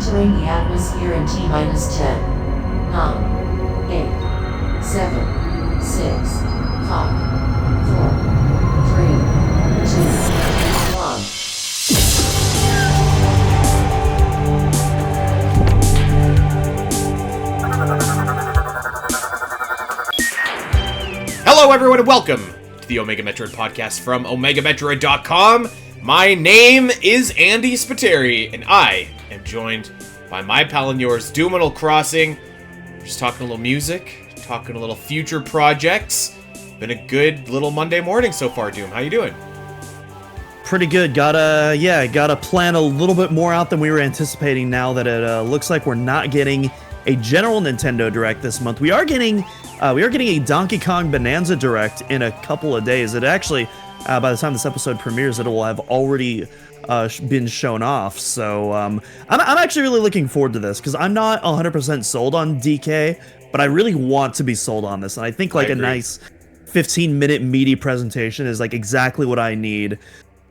Entering the atmosphere in T-minus 10, 9, 8, 7, 6, 5, 4, 3, 2, 1. Hello everyone and welcome to the Omega Metroid podcast from OmegaMetroid.com. My name is Andy Spiteri, and I am joined by my pal and yours, Doom Animal Crossing. Just talking a little music, talking a little future projects. Been a good little Monday morning so far, Doom. How you doing? Pretty good. Gotta plan a little bit more out than we were anticipating now that it looks like we're not getting a general Nintendo Direct this month. We are getting a Donkey Kong Bananza Direct in a couple of days. It actually, by the time this episode premieres, it will have already been shown off. So I'm actually really looking forward to this because I'm not 100% sold on DK, but I really want to be sold on this. And I think like a nice 15-minute meaty presentation is like exactly what I need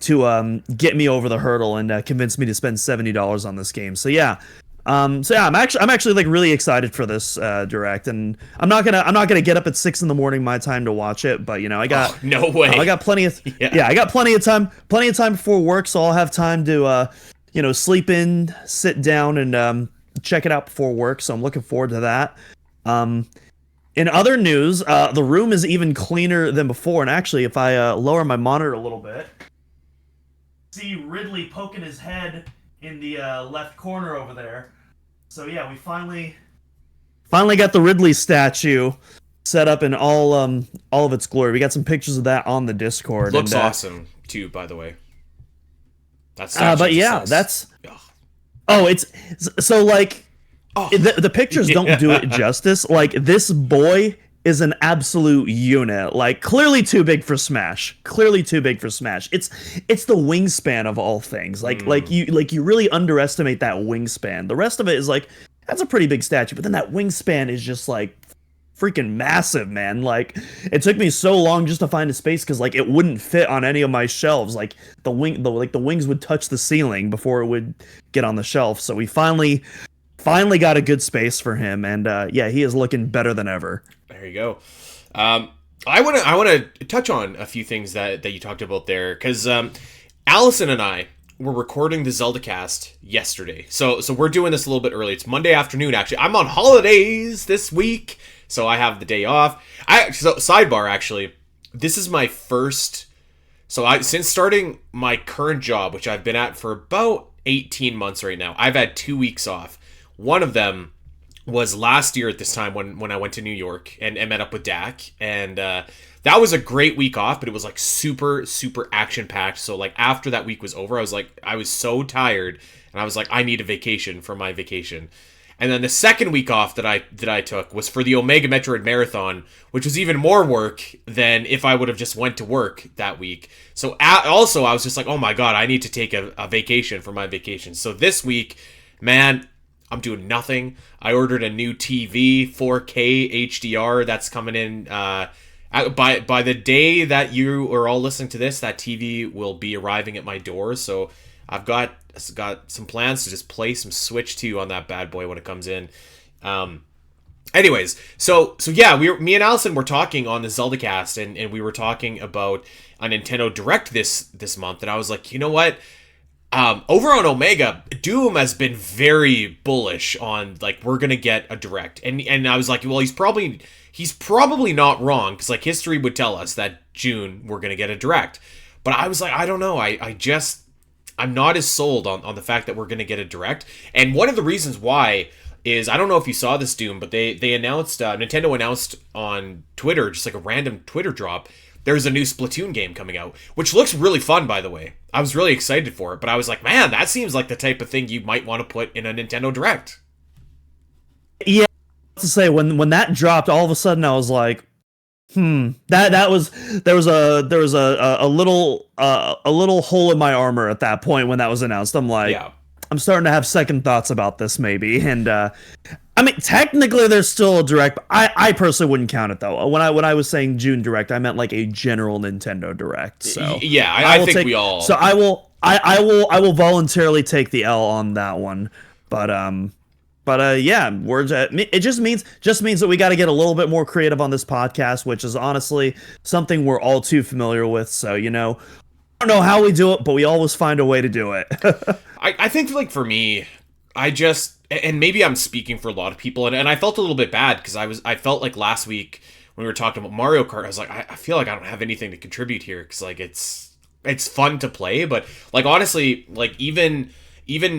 to get me over the hurdle and convince me to spend $70 on this game. So yeah. I'm actually like really excited for this direct, and I'm not gonna get up at 6 a.m. my time to watch it, but you know I got no way. I got plenty of I got plenty of time before work, so I'll have time to sleep in, sit down, and check it out before work. So I'm looking forward to that. In other news, the room is even cleaner than before, and actually, if I lower my monitor a little bit, see Ridley poking his head in the left corner over there. So yeah, we finally got the Ridley statue set up in all of its glory. We got some pictures of that on the Discord. Looks awesome too, by the way. That's but yeah, that's it's so like the pictures don't do it justice. Like this boy is an absolute unit. Like clearly too big for Smash. It's the wingspan of all things. Like you really underestimate that wingspan. The rest of it is like that's a pretty big statue, but then that wingspan is just like freaking massive, man. Like it took me so long just to find a space because like it wouldn't fit on any of my shelves. Like the wings would touch the ceiling before it would get on the shelf. So we finally got a good space for him, and he is looking better than ever. There you go. I want to touch on a few things that you talked about there, because Allison and I were recording the Zelda cast yesterday. So we're doing this a little bit early. It's Monday afternoon, actually. I'm on holidays this week, so I have the day off. Sidebar, actually, this is my first... since starting my current job, which I've been at for about 18 months right now, I've had 2 weeks off. One of them was last year at this time when I went to New York and met up with Dak, and that was a great week off, but it was like super action packed. So like after that week was over, I was so tired, and I was like, I need a vacation for my vacation. And then the second week off that I took was for the Omega Metroid Marathon, which was even more work than if I would have just went to work that week. So also I was just like, oh my god, I need to take a vacation for my vacation. So this week, man, I'm doing nothing. I ordered a new TV, 4K HDR, that's coming in. By the day that you are all listening to this, that TV will be arriving at my door. So I've got some plans to just play some Switch 2 on that bad boy when it comes in. Anyways, so yeah, me and Allison were talking on the Zelda cast, and we were talking about a Nintendo Direct this month, and I was like, you know what? Over on Omega, Doom has been very bullish on like we're gonna get a Direct, and I was like, well, he's probably not wrong, because like history would tell us that June we're gonna get a Direct, but I was like, I don't know, I'm not as sold on the fact that we're gonna get a Direct, and one of the reasons why is, I don't know if you saw this, Doom, but they announced, Nintendo announced on Twitter, just like a random Twitter drop, there's a new Splatoon game coming out, which looks really fun, by the way. I was really excited for it, but I was like, man, that seems like the type of thing you might want to put in a Nintendo Direct. Yeah, to say when that dropped, all of a sudden I was like, there was a little hole in my armor at that point when that was announced. I'm like, yeah. I'm starting to have second thoughts about this maybe, and I mean, technically there's still a Direct, but I personally wouldn't count it though. When I was saying June Direct, I meant like a general Nintendo Direct. So yeah, I think we all. So I will voluntarily take the L on that one. Yeah, it just means that we got to get a little bit more creative on this podcast, which is honestly something we're all too familiar with. So, I don't know how we do it, but we always find a way to do it. I think, like, for me, and maybe I'm speaking for a lot of people, and I felt a little bit bad because I felt like last week when we were talking about Mario Kart, I was like, I feel like I don't have anything to contribute here because, like, it's fun to play, but, like, honestly, like, even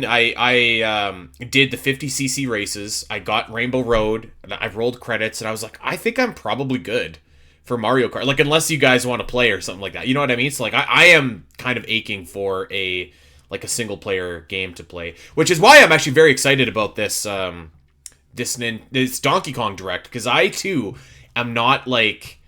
I did the 50cc races. I got Rainbow Road, and I rolled credits, and I was like, I think I'm probably good for Mario Kart. Like, unless you guys want to play or something like that. You know what I mean? So, like, I am kind of aching for a single-player game to play, which is why I'm actually very excited about this Donkey Kong Direct, because I, too, am not, like...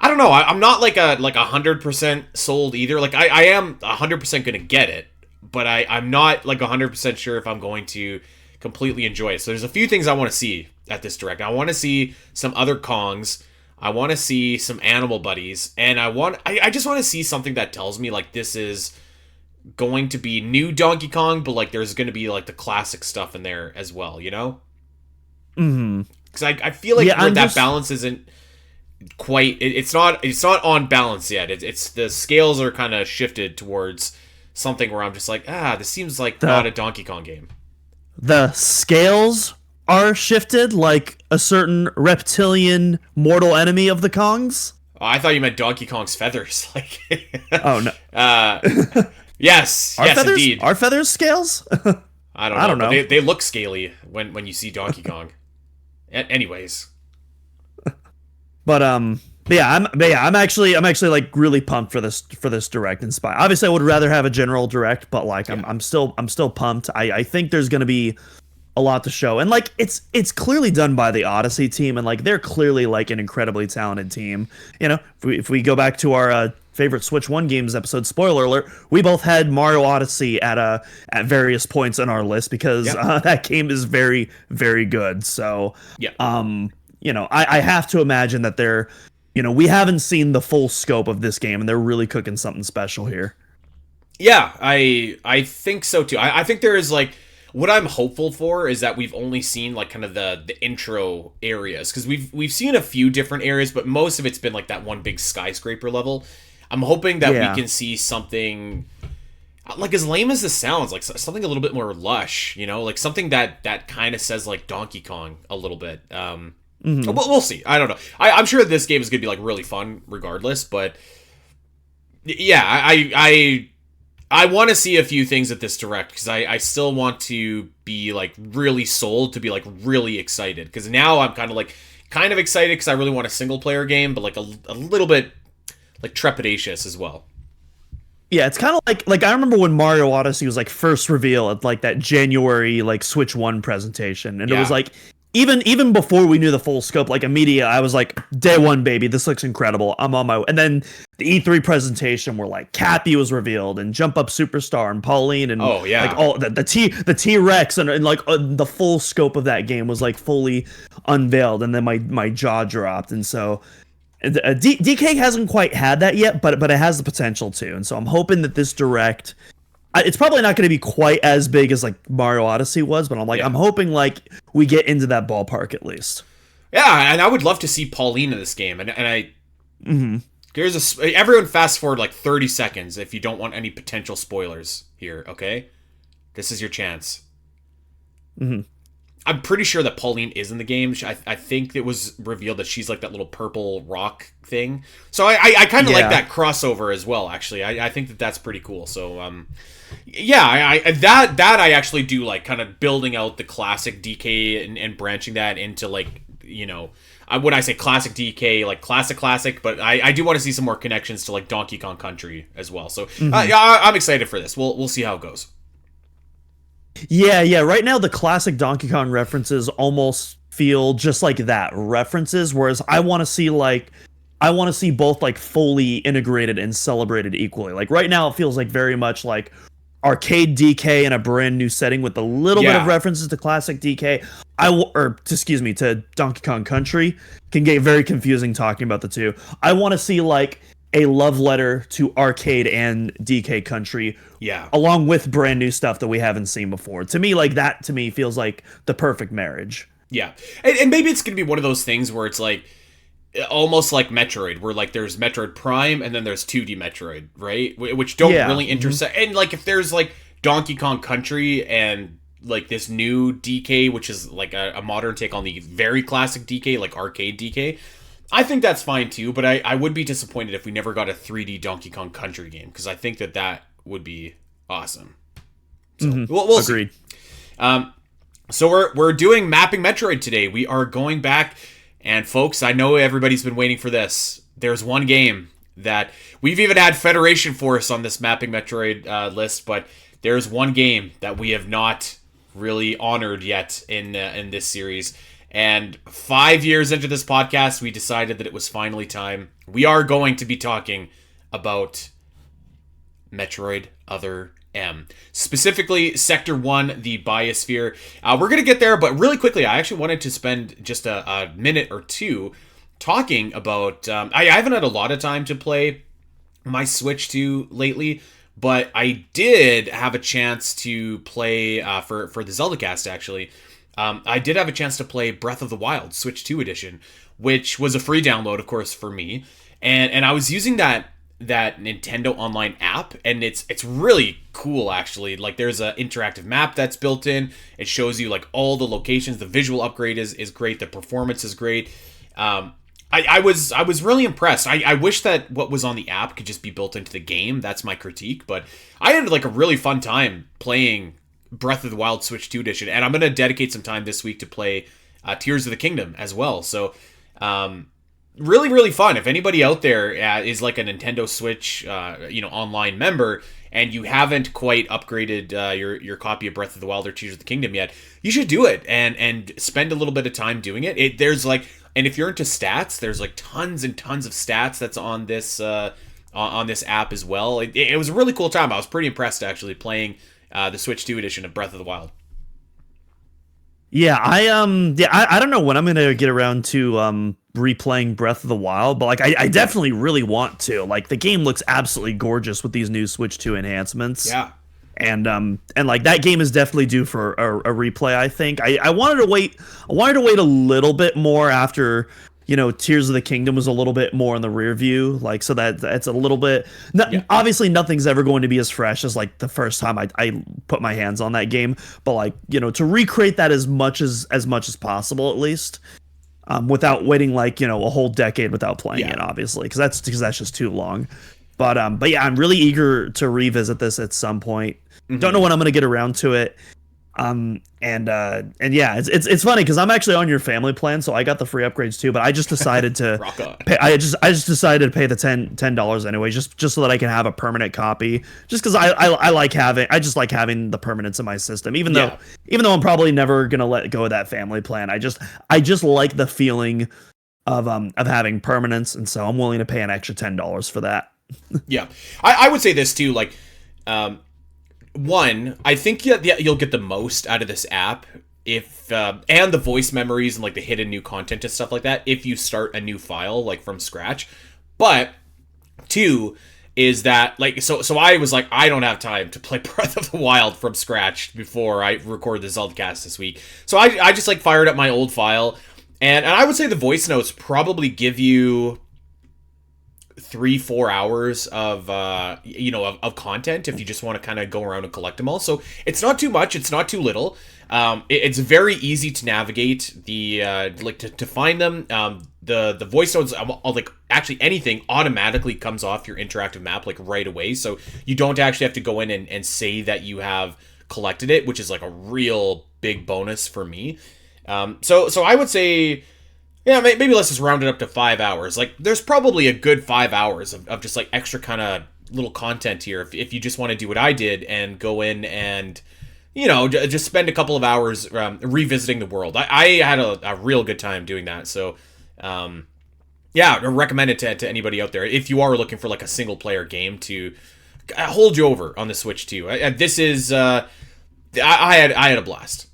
I don't know, I'm not, like, 100% sold either. Like, I am 100% gonna get it, but I'm not, like, 100% sure if I'm going to completely enjoy it. So there's a few things I want to see at this Direct. I want to see some other Kongs. I want to see some animal buddies. And I just want to see something that tells me, like, this is going to be new Donkey Kong, but, like, there's going to be, like, the classic stuff in there as well, you know? Mm-hmm. Because I feel like that balance isn't quite... It's not on balance yet. It's the scales are kind of shifted towards... something where I'm just like, this seems like not a Donkey Kong game. The scales are shifted like a certain reptilian mortal enemy of the Kongs? Oh, I thought you meant Donkey Kong's feathers. Like, oh, no. Yes, indeed. Are feathers scales? I don't know. They look scaly when you see Donkey Kong. Anyways. But I'm actually like really pumped for this Direct and Spy. Obviously, I would rather have a general Direct, but like I'm still pumped. I think there's gonna be a lot to show, and like it's clearly done by the Odyssey team, and like they're clearly like an incredibly talented team. If we go back to our favorite Switch 1 games episode, spoiler alert, we both had Mario Odyssey at various points in our list because that game is very, very good. So I have to imagine that they're. We haven't seen the full scope of this game, and they're really cooking something special here. Yeah, I think so too. I think there is, like, what I'm hopeful for is that we've only seen, like, kind of the intro areas, because we've seen a few different areas, but most of it's been like that one big skyscraper level. I'm hoping that we can see something, like, as lame as this sounds, like something a little bit more lush, like something that kind of says like Donkey Kong a little bit. Mm-hmm. We'll see. I don't know. I'm sure this game is going to be, like, really fun regardless, but yeah, I want to see a few things at this Direct because I still want to be, like, really sold, to be, like, really excited, because now I'm kind of excited because I really want a single player game, but, like, a little bit, like, trepidatious as well. Yeah, it's kind of like I remember when Mario Odyssey was, like, first revealed at, like, that January, like, Switch 1 presentation, and it was like, even before we knew the full scope, like, immediate, I was like, day one, baby, this looks incredible. I'm on my way. And then the E3 presentation where, like, Cappy was revealed and Jump Up Superstar and Pauline and like all the T-Rex and like the full scope of that game was, like, fully unveiled. And then my jaw dropped. And so DK hasn't quite had that yet, but it has the potential to. And so I'm hoping that this Direct, it's probably not going to be quite as big as, like, Mario Odyssey was, but I'm hoping, like, we get into that ballpark at least. Yeah, and I would love to see Pauline in this game, and I everyone fast forward like 30 seconds if you don't want any potential spoilers here. Okay, this is your chance. Mm-hmm. I'm pretty sure that Pauline is in the game. I think it was revealed that she's like that little purple rock thing. So I kind of like that crossover as well. Actually, I think that's pretty cool. So that I actually do like, kind of building out the classic DK and branching that into, like, when I say classic DK, like classic, but I do want to see some more connections to, like, Donkey Kong Country as well. So I'm excited for this. We'll see how it goes. Yeah. Right now, the classic Donkey Kong references almost feel just like that, references, whereas I want to see both, like, fully integrated and celebrated equally. Like, right now, it feels like very much like arcade DK in a brand new setting with a little bit of references to classic DK. To Donkey Kong Country. Can get very confusing talking about the two. I want to see, like, a love letter to arcade and DK Country. Yeah. Along with brand new stuff that we haven't seen before. To me, like that to me feels like the perfect marriage. Yeah. And maybe it's going to be one of those things where it's like almost like Metroid, where like there's Metroid Prime and then there's 2D Metroid, right? Which don't really intersect. And like if there's like Donkey Kong Country and like this new DK, which is like a modern take on the very classic DK, like arcade DK, I think that's fine too, but I would be disappointed if we never got a 3D Donkey Kong Country game, because I think that would be awesome. So we'll Agreed. See. So we're doing Mapping Metroid today. We are going back, and folks, I know everybody's been waiting for this. There's one game that we've even had Federation Force on this Mapping Metroid list, but there's one game that we have not really honored yet in this series. And 5 years into this podcast, we decided that it was finally time. We are going to be talking about Metroid Other M. Specifically, Sector 1, the Biosphere. We're going to get there, but really quickly, I actually wanted to spend just a minute or two talking about... I haven't had a lot of time to play my Switch 2 lately, but I did have a chance to play, for the Zelda cast, actually... I did have a chance to play Breath of the Wild, Switch 2 edition, which was a free download, of course, for me. And I was using that Nintendo Online app, and it's really cool, actually. Like, there's an interactive map that's built in. It shows you, like, all the locations. The visual upgrade is great. The performance is great. I was really impressed. I wish that what was on the app could just be built into the game. That's my critique. But I had, like, a really fun time playing Breath of the Wild Switch 2 edition, and I'm going to dedicate some time this week to play Tears of the Kingdom as well. So really, really fun. If anybody out there is like a Nintendo Switch online member, and you haven't quite upgraded your copy of Breath of the Wild or Tears of the Kingdom yet, you should do it and spend a little bit of time doing it. There's like, and if you're into stats, there's like tons and tons of stats that's on this app as well. It was a really cool time. I was pretty impressed, actually, playing the Switch 2 edition of Breath of the Wild. Yeah, I don't know when I'm gonna get around to replaying Breath of the Wild, but like I definitely really want to. Like, the game looks absolutely gorgeous with these new Switch 2 enhancements. Yeah. And like that game is definitely due for a replay, I think. I wanted to wait a little bit more after, Tears of the Kingdom was a little bit more in the rear view, like, so that's a little bit... Obviously, nothing's ever going to be as fresh as, like, the first time I put my hands on that game, but, like, to recreate that as much as possible, at least, without waiting, like, a whole decade without playing it, obviously, because that's just too long. But yeah, I'm really eager to revisit this at some point. Mm-hmm. Don't know when I'm going to get around to it. And yeah, it's funny because I'm actually on your family plan, so I got the free upgrades too. But I just decided to pay. I just decided to pay the $10 anyway, just so that I can have a permanent copy. Just because I just like having the permanence in my system, even though I'm probably never gonna let go of that family plan. I just like the feeling of having permanence, and so I'm willing to pay an extra $10 for that. Yeah, I would say this too, like. One, I think you'll get the most out of this app if and the voice memories and like the hidden new content and stuff like that if you start a new file like from scratch. But two is that like so I was like, I don't have time to play Breath of the Wild from scratch before I record the Zeldcast this week. So I just like fired up my old file, and I would say the voice notes probably give you 3-4 hours of of content if you just want to kind of go around and collect them all. So it's not too much, it's not too little. It's very easy to navigate the to find them. The voice notes, like actually anything automatically comes off your interactive map like right away, so you don't actually have to go in and say that you have collected it, which is like a real big bonus for me. So I would say, yeah, maybe let's just round it up to 5 hours. Like, there's probably a good 5 hours of just, like, extra kind of little content here. If you just want to do what I did and go in and, just spend a couple of hours revisiting the world. I had a real good time doing that. So, yeah, I recommend it to anybody out there. If you are looking for, like, a single-player game to hold you over on the Switch, too. This is... I had a blast.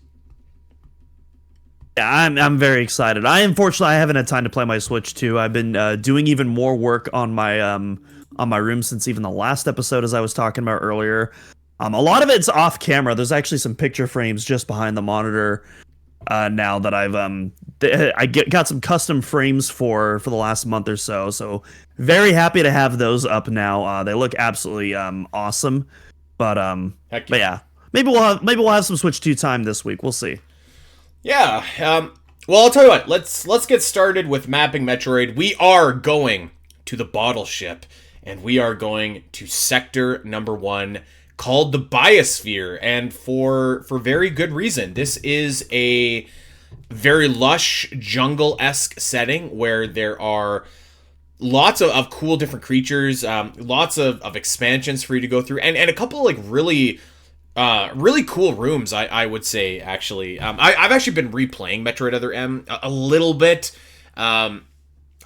Yeah, I'm very excited. Unfortunately I haven't had time to play my Switch 2. I've been doing even more work on my room since even the last episode, as I was talking about earlier. A lot of it's off camera. There's actually some picture frames just behind the monitor now that got some custom frames for the last month or so. So very happy to have those up now. They look absolutely awesome. But Heck but yeah, maybe we'll have some Switch 2 time this week. We'll see. Yeah. Well, I'll tell you what. Let's get started with mapping Metroid. We are going to the bottle ship, and we are going to sector number 1, called the Biosphere, and for very good reason. This is a very lush jungle-esque setting where there are lots of cool different creatures, lots of expansions for you to go through, and a couple of like really cool rooms, I would say, actually. I've actually been replaying Metroid Other M a little bit.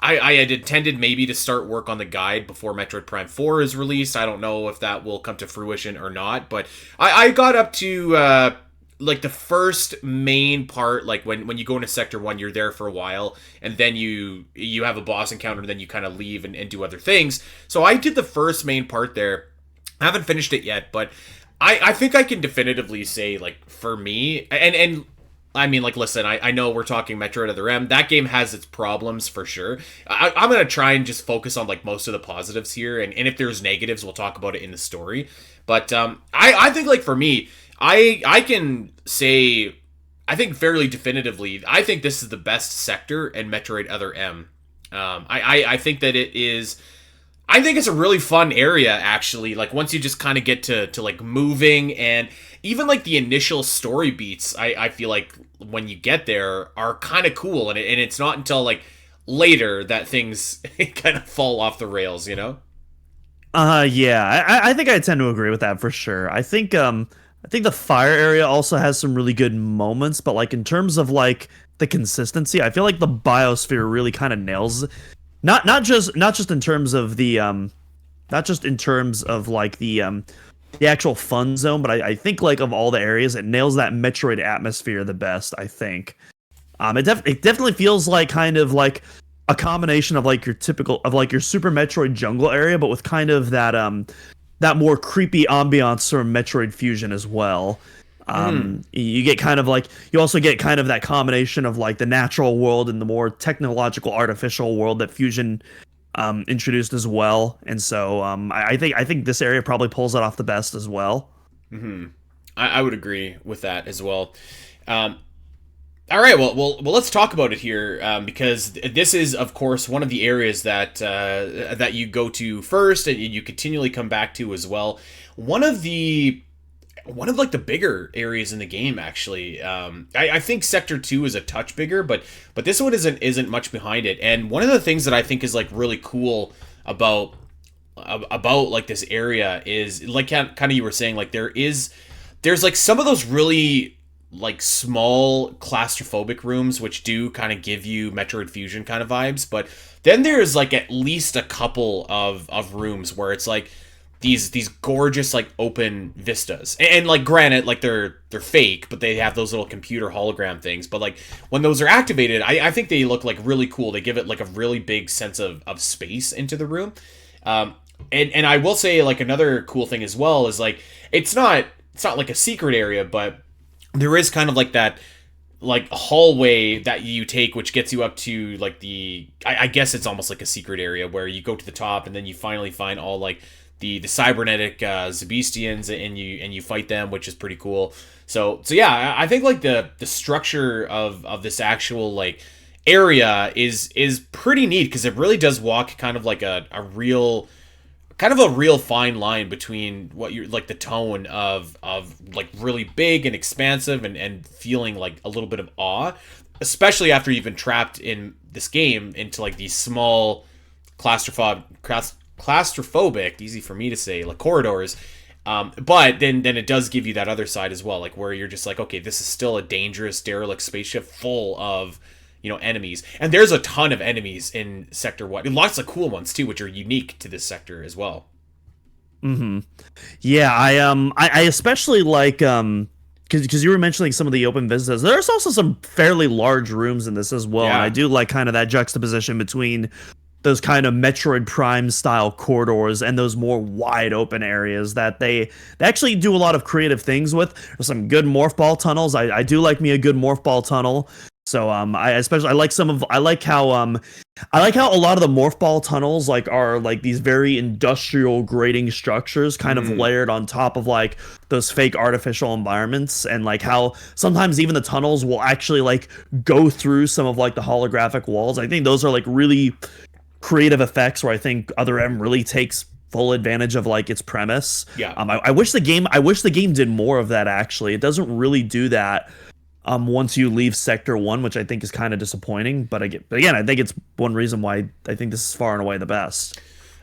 I had intended maybe to start work on the guide before Metroid Prime 4 is released. I don't know if that will come to fruition or not, but I got up to like the first main part, like when you go into Sector 1, you're there for a while, and then you have a boss encounter, and then you kind of leave and do other things. So I did the first main part there. I haven't finished it yet, but I think I can definitively say, like, for me, and I mean, like, listen, I know we're talking Metroid Other M. That game has its problems, for sure. I'm going to try and just focus on, like, most of the positives here, and if there's negatives, we'll talk about it in the story. But I think, like, for me, I can say, I think fairly definitively, I think this is the best sector in Metroid Other M. I think that it is... I think it's a really fun area, actually. Like, once you just kind of get to like moving, and even like the initial story beats, I feel like when you get there are kind of cool, and it's not until like later that things kind of fall off the rails, you know? Yeah, I think I tend to agree with that for sure. I think the fire area also has some really good moments, but like in terms of like the consistency, I feel like the Biosphere really kind of nails. Not just in terms of the like the actual fun zone, but I think like of all the areas, it nails that Metroid atmosphere the best, I think. It definitely feels like kind of like a combination of like your Super Metroid jungle area, but with kind of that more creepy ambiance from Metroid Fusion as well. You get kind of like, you also get kind of that combination of like the natural world and the more technological artificial world that Fusion introduced as well. And so I think this area probably pulls it off the best as well. I would agree with that as well. All right, well, let's talk about it here, because this is, of course, one of the areas that that you go to first, and you continually come back to as well. One of like the bigger areas in the game, actually. I think Sector 2 is a touch bigger, but this one isn't much behind it. And one of the things that I think is like really cool about like this area is, like kind of you were saying, like there's like some of those really like small claustrophobic rooms which do kind of give you Metroid Fusion kind of vibes, but then there's like at least a couple of rooms where it's like these gorgeous like open vistas, and like granted, like they're fake, but they have those little computer hologram things, but like when those are activated, I think they look like really cool. They give it like a really big sense of space into the room. And I will say, like, another cool thing as well is like it's not like a secret area, but there is kind of like that like hallway that you take, which gets you up to like I guess it's almost like a secret area where you go to the top, and then you finally find all like the cybernetic Zebistians, and you fight them, which is pretty cool. So yeah, I think like the structure of this actual like area is pretty neat, because it really does walk kind of like a real fine line between what you're like the tone of like really big and expansive and feeling like a little bit of awe, especially after you've been trapped in this game into like these small claustrophobic, easy for me to say, like corridors. But then it does give you that other side as well, like where you're just like, okay, this is still a dangerous derelict spaceship full of, you know, enemies. And there's a ton of enemies in Sector 1. And lots of cool ones too, which are unique to this sector as well. Yeah, I especially like because you were mentioning some of the open vistas, there's also some fairly large rooms in this as well. Yeah. And I do like kind of that juxtaposition between those kind of Metroid Prime style corridors and those more wide open areas that they actually do a lot of creative things with. There's some good morph ball tunnels. I do like me a good morph ball tunnel. So I like how a lot of the morph ball tunnels like are like these very industrial grading structures kind of layered on top of like those fake artificial environments, and like how sometimes even the tunnels will actually like go through some of like the holographic walls. I think those are like really creative effects where I think Other M really takes full advantage of like its premise. Yeah. I wish the game did more of that. Actually, it doesn't really do that once you leave Sector 1, which I think is kind of disappointing. But again, I think it's one reason why I think this is far and away the best.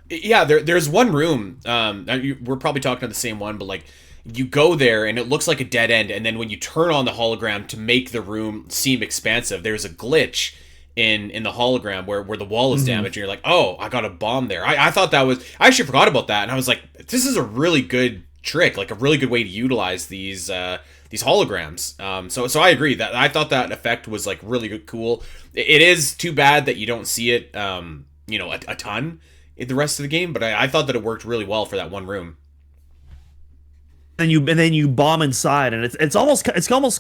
Yeah, there's one room. We're probably talking about the same one, but like you go there and it looks like a dead end, and then when you turn on the hologram to make the room seem expansive, there's a glitch in the hologram where the wall is damaged, and you're like, oh, I got a bomb there. I thought that was, I actually forgot about that, and I was like, this is a really good trick, like a really good way to utilize these holograms. So I agree that I thought that effect was like really good, cool. It is too bad that you don't see it, a ton in the rest of the game, but I thought that it worked really well for that one room. And then you bomb inside, and it's almost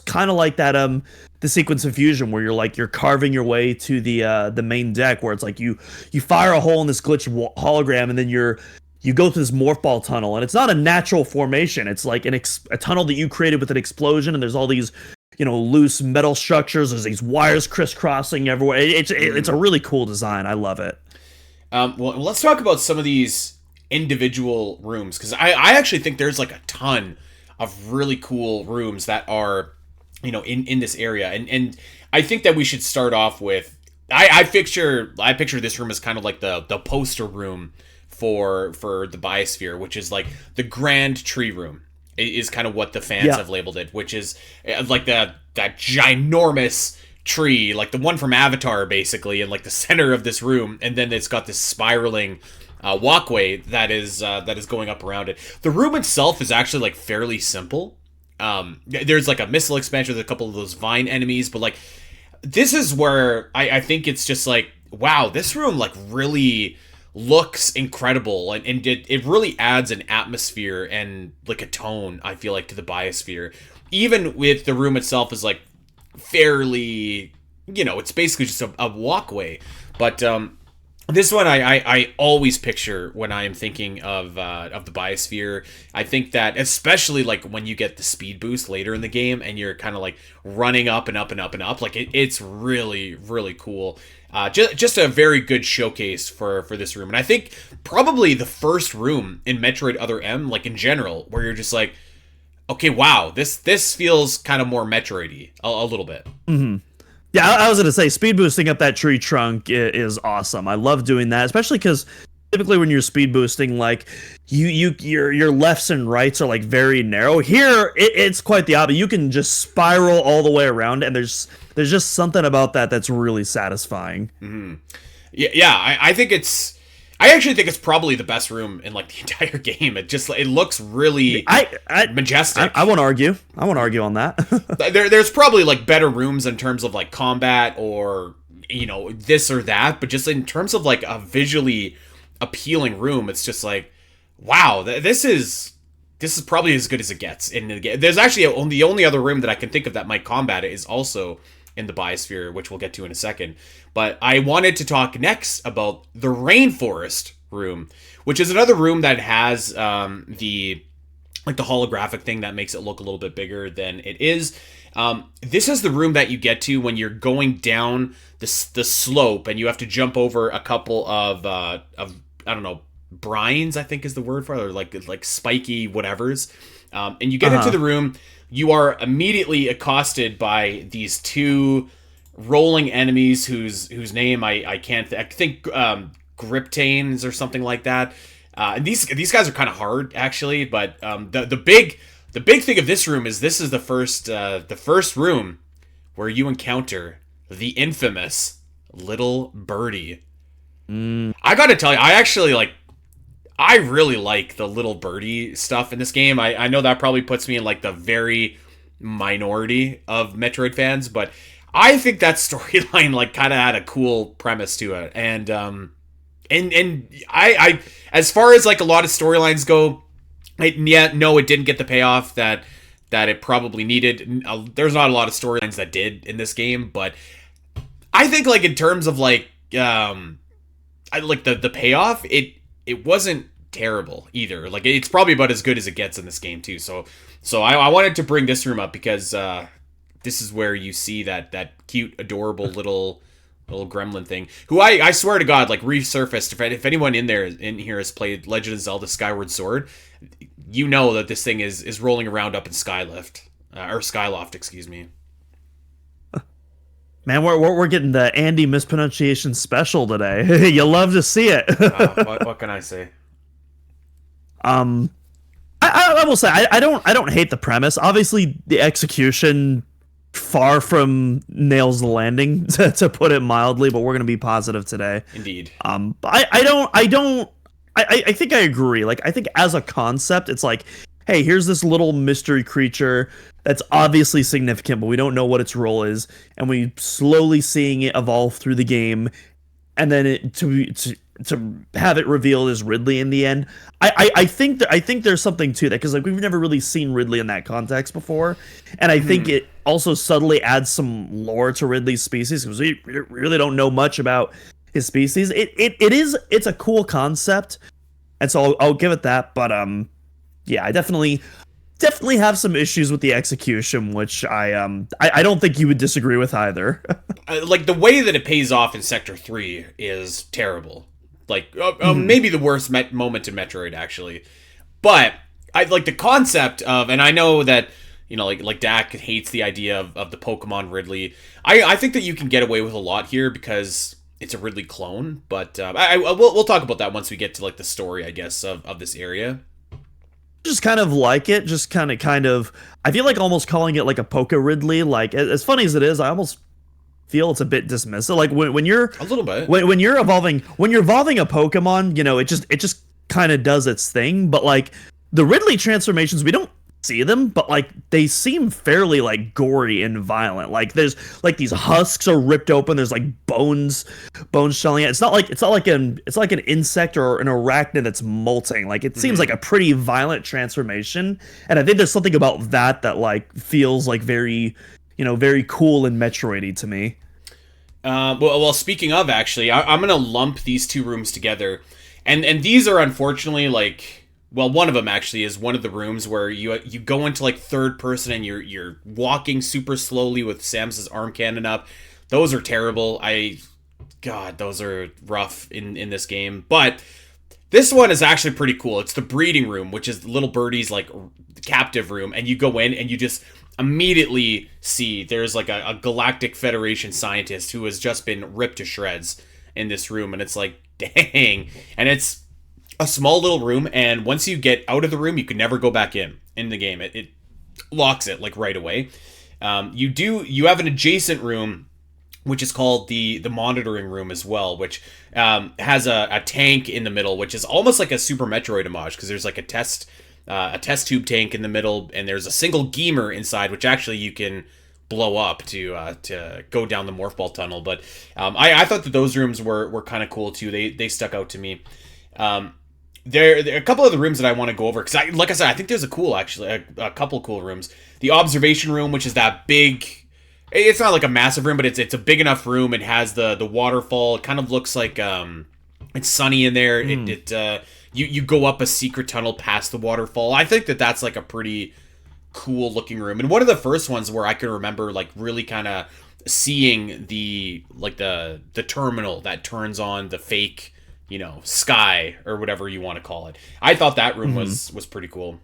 kind of like that the sequence of fusion where you're carving your way to the main deck, where it's like you fire a hole in this glitch hologram, and then you go through this morph ball tunnel, and it's not a natural formation. It's like a tunnel that you created with an explosion, and there's all these loose metal structures. There's these wires crisscrossing everywhere. It's a really cool design. I love it. Well, let's talk about some of these individual rooms, because I actually think there's like a ton of really cool rooms that are in this area, and I think that we should start off with I picture this room as kind of like the poster room for the Biosphere, which is like the grand tree room is kind of what the fans have labeled it, which is like that ginormous tree, like the one from Avatar, basically, in like the center of this room, and then it's got this spiraling walkway that is going up around it. The room itself is actually like fairly simple. There's like a missile expansion with a couple of those vine enemies, but like this is where I think it's just like, wow, this room like really looks incredible, and it really adds an atmosphere and like a tone, I feel like, to the Biosphere. Even with the room itself is like fairly, it's basically just a walkway, but this one I always picture when I am thinking of the Biosphere. I think that especially like when you get the speed boost later in the game and you're kind of like running up and up and up and up, like it's really, really cool. Just a very good showcase for this room. And I think probably the first room in Metroid Other M, like in general, where you're just like, okay, wow, this feels kind of more Metroid-y a little bit. Mm-hmm. Yeah, I was gonna say speed boosting up that tree trunk is awesome. I love doing that, especially because typically when you're speed boosting, like your lefts and rights are like very narrow. Here, it's quite the opposite. You can just spiral all the way around, and there's just something about that that's really satisfying. Mm-hmm. Yeah, I actually think it's probably the best room in like the entire game. It looks really majestic. I won't argue. On that. There's probably like better rooms in terms of like combat or this or that, but just in terms of like a visually appealing room, it's just like, wow, this is probably as good as it gets in the game. There's actually the only other room that I can think of that might combat it is also in the Biosphere, which we'll get to in a second. But I wanted to talk next about the Rainforest room, which is another room that has the holographic thing that makes it look a little bit bigger than it is. This is the room that you get to when you're going down the slope, and you have to jump over a couple of I don't know, brines, I think is the word for it, or like spiky whatevers. And you get into the room. You are immediately accosted by these two rolling enemies whose name I can't I think Griptanes or something like that. And these guys are kind of hard actually, but the big thing of this room is this is the first room where you encounter the infamous Little Birdie. I gotta tell you, I really like the Little Birdie stuff in this game. I know that probably puts me in like the very minority of Metroid fans, but I think that storyline like kind of had a cool premise to it, and I as far as like a lot of storylines go, it didn't get the payoff that it probably needed. There's not a lot of storylines that did in this game, but I think like in terms of like I like the payoff, it wasn't terrible either. Like it's probably about as good as it gets in this game too. So I wanted to bring this room up because this is where you see that cute, adorable little gremlin thing, who I swear to God like resurfaced. If anyone in here has played Legend of Zelda Skyward Sword, you know that this thing is rolling around up in Skyloft, excuse me. Man, we're getting the Andy mispronunciation special today. You love to see it. What can I say? I will say I don't hate the premise. Obviously, the execution far from nails the landing, to put it mildly. But we're gonna be positive today. Indeed. I think I agree. Like, I think as a concept, it's like, hey, here's this little mystery creature that's obviously significant, but we don't know what its role is, and we slowly seeing it evolve through the game, and then to have it revealed as Ridley in the end. I think there's something to that, because like we've never really seen Ridley in that context before, and I think it also subtly adds some lore to Ridley's species, because we really don't know much about his species. It's a cool concept, and so I'll give it that. But yeah, I definitely have some issues with the execution, which I don't think you would disagree with either. Like the way that it pays off in Sector 3 is terrible. Like maybe the worst moment in Metroid, actually. But I like the concept of, and I know that like Dak hates the idea of the Pokemon Ridley. I think that you can get away with a lot here because it's a Ridley clone. But we'll talk about that once we get to like the story, I guess, of this area. Just kind of like it, just kind of I feel like almost calling it like a Poke Ridley. Like, as funny as it is, I almost feel it's a bit dismissive. Like when you're a little bit when you're evolving a Pokemon, it just kind of does its thing. But like the Ridley transformations, we don't see them, but like they seem fairly like gory and violent. Like there's like these husks are ripped open, there's like bones shelling out. It's not like an insect or an arachnid that's molting. Like it seems like a pretty violent transformation, and I think there's something about that like feels like very very cool and Metroidy to me. Well, speaking of, actually, I'm gonna lump these two rooms together, and these are unfortunately like. Well, one of them actually is one of the rooms where you go into like third person and you're walking super slowly with Samus's arm cannon up. Those are terrible. God, those are rough in this game. But this one is actually pretty cool. It's the breeding room, which is Little Birdie's like captive room, and you go in and you just immediately see there's like a Galactic Federation scientist who has just been ripped to shreds in this room, and it's like, dang. And it's a small little room, and once you get out of the room, you can never go back in the game. It locks it like right away. You have an adjacent room, which is called the monitoring room as well, which has a tank in the middle, which is almost like a Super Metroid homage, because there's like a test tube tank in the middle, and there's a single Geemer inside, which actually you can blow up to go down the Morph Ball tunnel. But I thought that those rooms were kind of cool too. They stuck out to me. There are a couple of the rooms that I want to go over, because like I said, I think there's a couple cool rooms. The observation room, which is that big, it's not like a massive room, but it's a big enough room. It has the waterfall. It kind of looks like it's sunny in there. You go up a secret tunnel past the waterfall. I think that's like a pretty cool looking room, and one of the first ones where I can remember like really kind of seeing the terminal that turns on the fake sky or whatever you want to call it. I thought that room was pretty cool.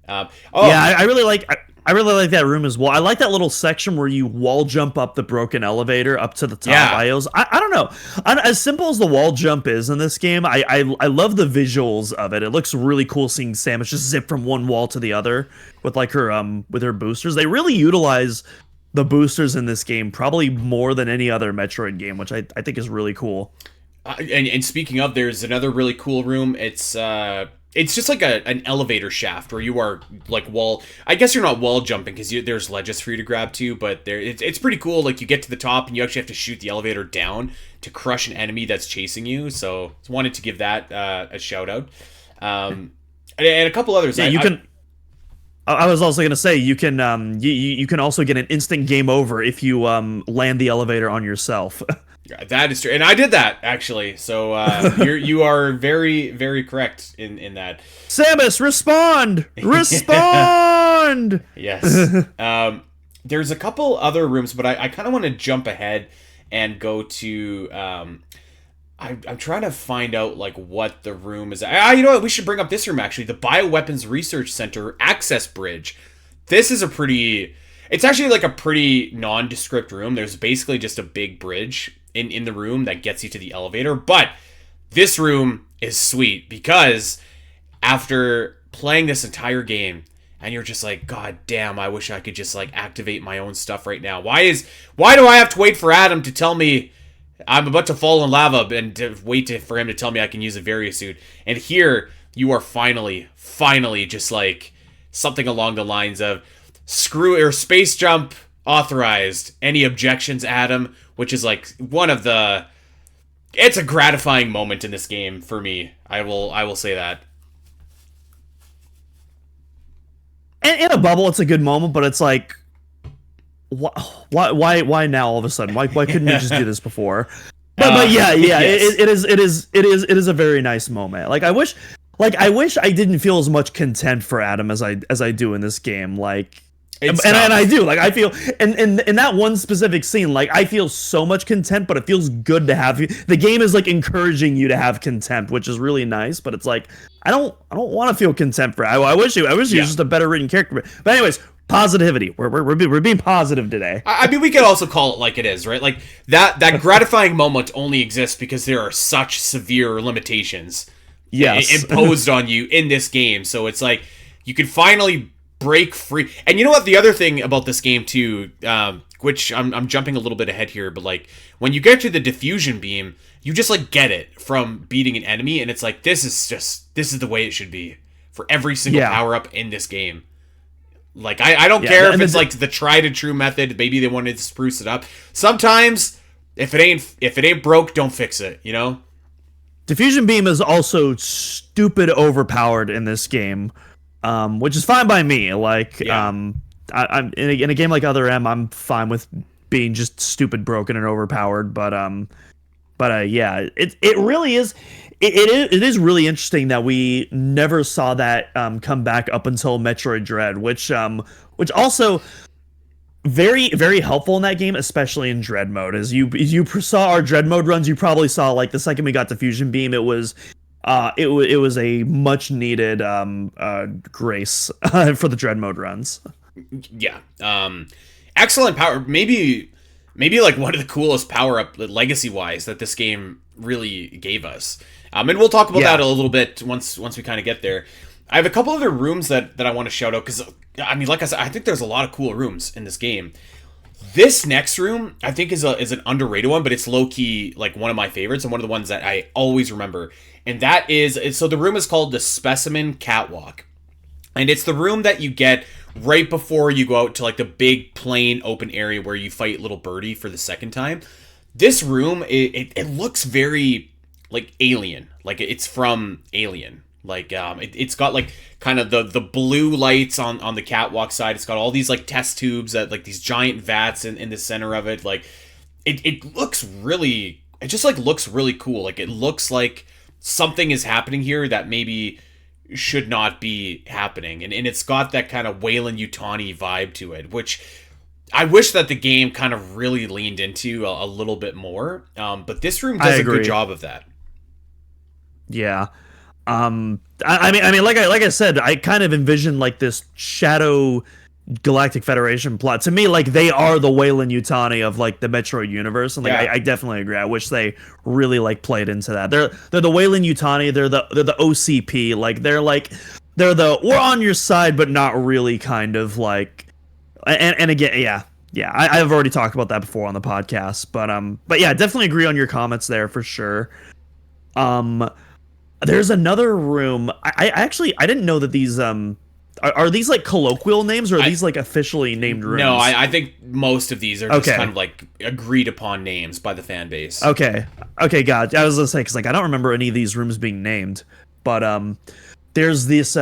Yeah, I really like that room as well. I like that little section where you wall jump up the broken elevator up to the top. Yeah. I don't know. As simple as the wall jump is in this game, I love the visuals of it. It looks really cool seeing Samus just zip from one wall to the other with like her with her boosters. They really utilize the boosters in this game probably more than any other Metroid game, which I think is really cool. And speaking of, there's another really cool room. It's it's just like an elevator shaft where you are like I guess you're not wall jumping because there's ledges for you to grab to, but it's pretty cool. Like you get to the top and you actually have to shoot the elevator down to crush an enemy that's chasing you. So I wanted to give that a shout out. And a couple others. Yeah, you can. I was also gonna say you can you can also get an instant game over if you land the elevator on yourself. Yeah, that is true, and I did that actually. So you are very, very correct in that. Samus, respond! Respond! Yes. There's a couple other rooms, but I kind of want to jump ahead and go to. I'm trying to find out like what the room is. You know what? We should bring up this room actually. The Bioweapons Research Center access bridge. This is it's actually like a pretty nondescript room. There's basically just a big bridge in the room that gets you to the elevator. But this room is sweet because after playing this entire game and you're just like, God damn, I wish I could just like activate my own stuff right now. Why do I have to wait for Adam to tell me I'm about to fall in lava and to wait for him to tell me I can use a Variosuit? And here you are finally just like something along the lines of space jump authorized. Any objections, Adam? Which is like it's a gratifying moment in this game for me. I will say that. And in a bubble, it's a good moment, but it's like, why now all of a sudden? Why couldn't you just do this before? But yeah, yes. it is a very nice moment. Like I wish I didn't feel as much content for Adam as I do in this game. Like. And I do, like, I feel, and in that one specific scene, like, I feel so much contempt, but it feels good to have you. The game is, like, encouraging you to have contempt, which is really nice, but it's like, I don't want to feel contempt for it. I wish he was just a better written character. But anyways, positivity. We're being positive today. I mean, we could also call it like it is, right? Like, that gratifying moment only exists because there are such severe limitations imposed on you in this game. So it's like, you can finally break free. And you know what? The other thing about this game too, which I'm jumping a little bit ahead here, but like when you get to the diffusion beam, you just like get it from beating an enemy, and it's like this is the way it should be for every single power up in this game. Like I don't care if it's like the tried and true method. Maybe they wanted to spruce it up. Sometimes if it ain't broke, don't fix it. You know. Diffusion beam is also stupid overpowered in this game. Which is fine by me. Like, I'm in a game like Other M, I'm fine with being just stupid, broken, and overpowered. But yeah, it really is. It is really interesting that we never saw that come back up until Metroid Dread, which also very, very helpful in that game, especially in Dread mode. As you saw our Dread mode runs, you probably saw like the second we got Diffusion Beam, it was a much needed grace for the Dread mode runs. Yeah. Excellent power. Maybe like one of the coolest power up legacy wise that this game really gave us. And we'll talk about that a little bit once we kind of get there. I have a couple other rooms that I want to shout out because I mean, like I said, I think there's a lot of cool rooms in this game. This next room, I think, is an underrated one, but it's low-key like one of my favorites and one of the ones that I always remember. And that is, so the room is called the Specimen Catwalk. And it's the room that you get right before you go out to like the big plain open area where you fight Little Birdie for the second time. This room, it looks very like Alien. Like it's from Alien. Like it's got like kind of the blue lights on the catwalk side. It's got all these like test tubes that like these giant vats in the center of it. Like it looks really, it just like looks really cool. Like it looks like something is happening here that maybe should not be happening. And it's got that kind of Wayland Yutani vibe to it, which I wish that the game kind of really leaned into a little bit more. But this room does a good job of that. Yeah. I mean, like I said, I kind of envision like this Shadow Galactic Federation plot. To me, like they are the Wayland Yutani of like the Metroid universe, and like I definitely agree. I wish they really like played into that. They're the Wayland Yutani. They're the OCP. Like they're the we're on your side, but not really kind of like. And again, yeah. I've already talked about that before on the podcast, but yeah, definitely agree on your comments there for sure. There's another room. I actually I didn't know that these are these like colloquial names, or are these like officially named rooms? No, I think most of these are just kind of like agreed upon names by the fan base. Okay, God. I was gonna say because like I don't remember any of these rooms being named, but there's this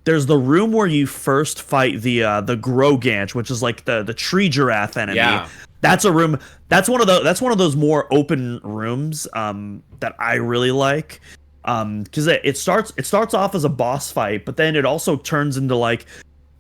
there's the room where you first fight the Grogant, which is like the tree giraffe enemy. Yeah. That's a room. That's one of those more open rooms that I really like. Because it starts off as a boss fight, but then it also turns into like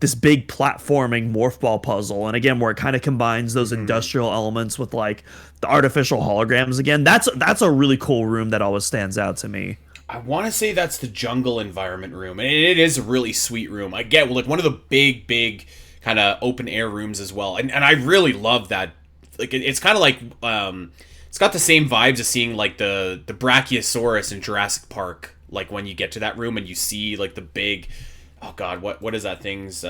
this big platforming morph ball puzzle, and again where it kind of combines those industrial elements with like the artificial holograms. Again, that's a really cool room that always stands out to me. I want to say that's the jungle environment room, and it is a really sweet room. I get like one of the big kind of open air rooms as well, and I really love that. Like it's kind of like it's got the same vibes as seeing like the Brachiosaurus in Jurassic Park. Like when you get to that room and you see like the big, oh god, what is that thing's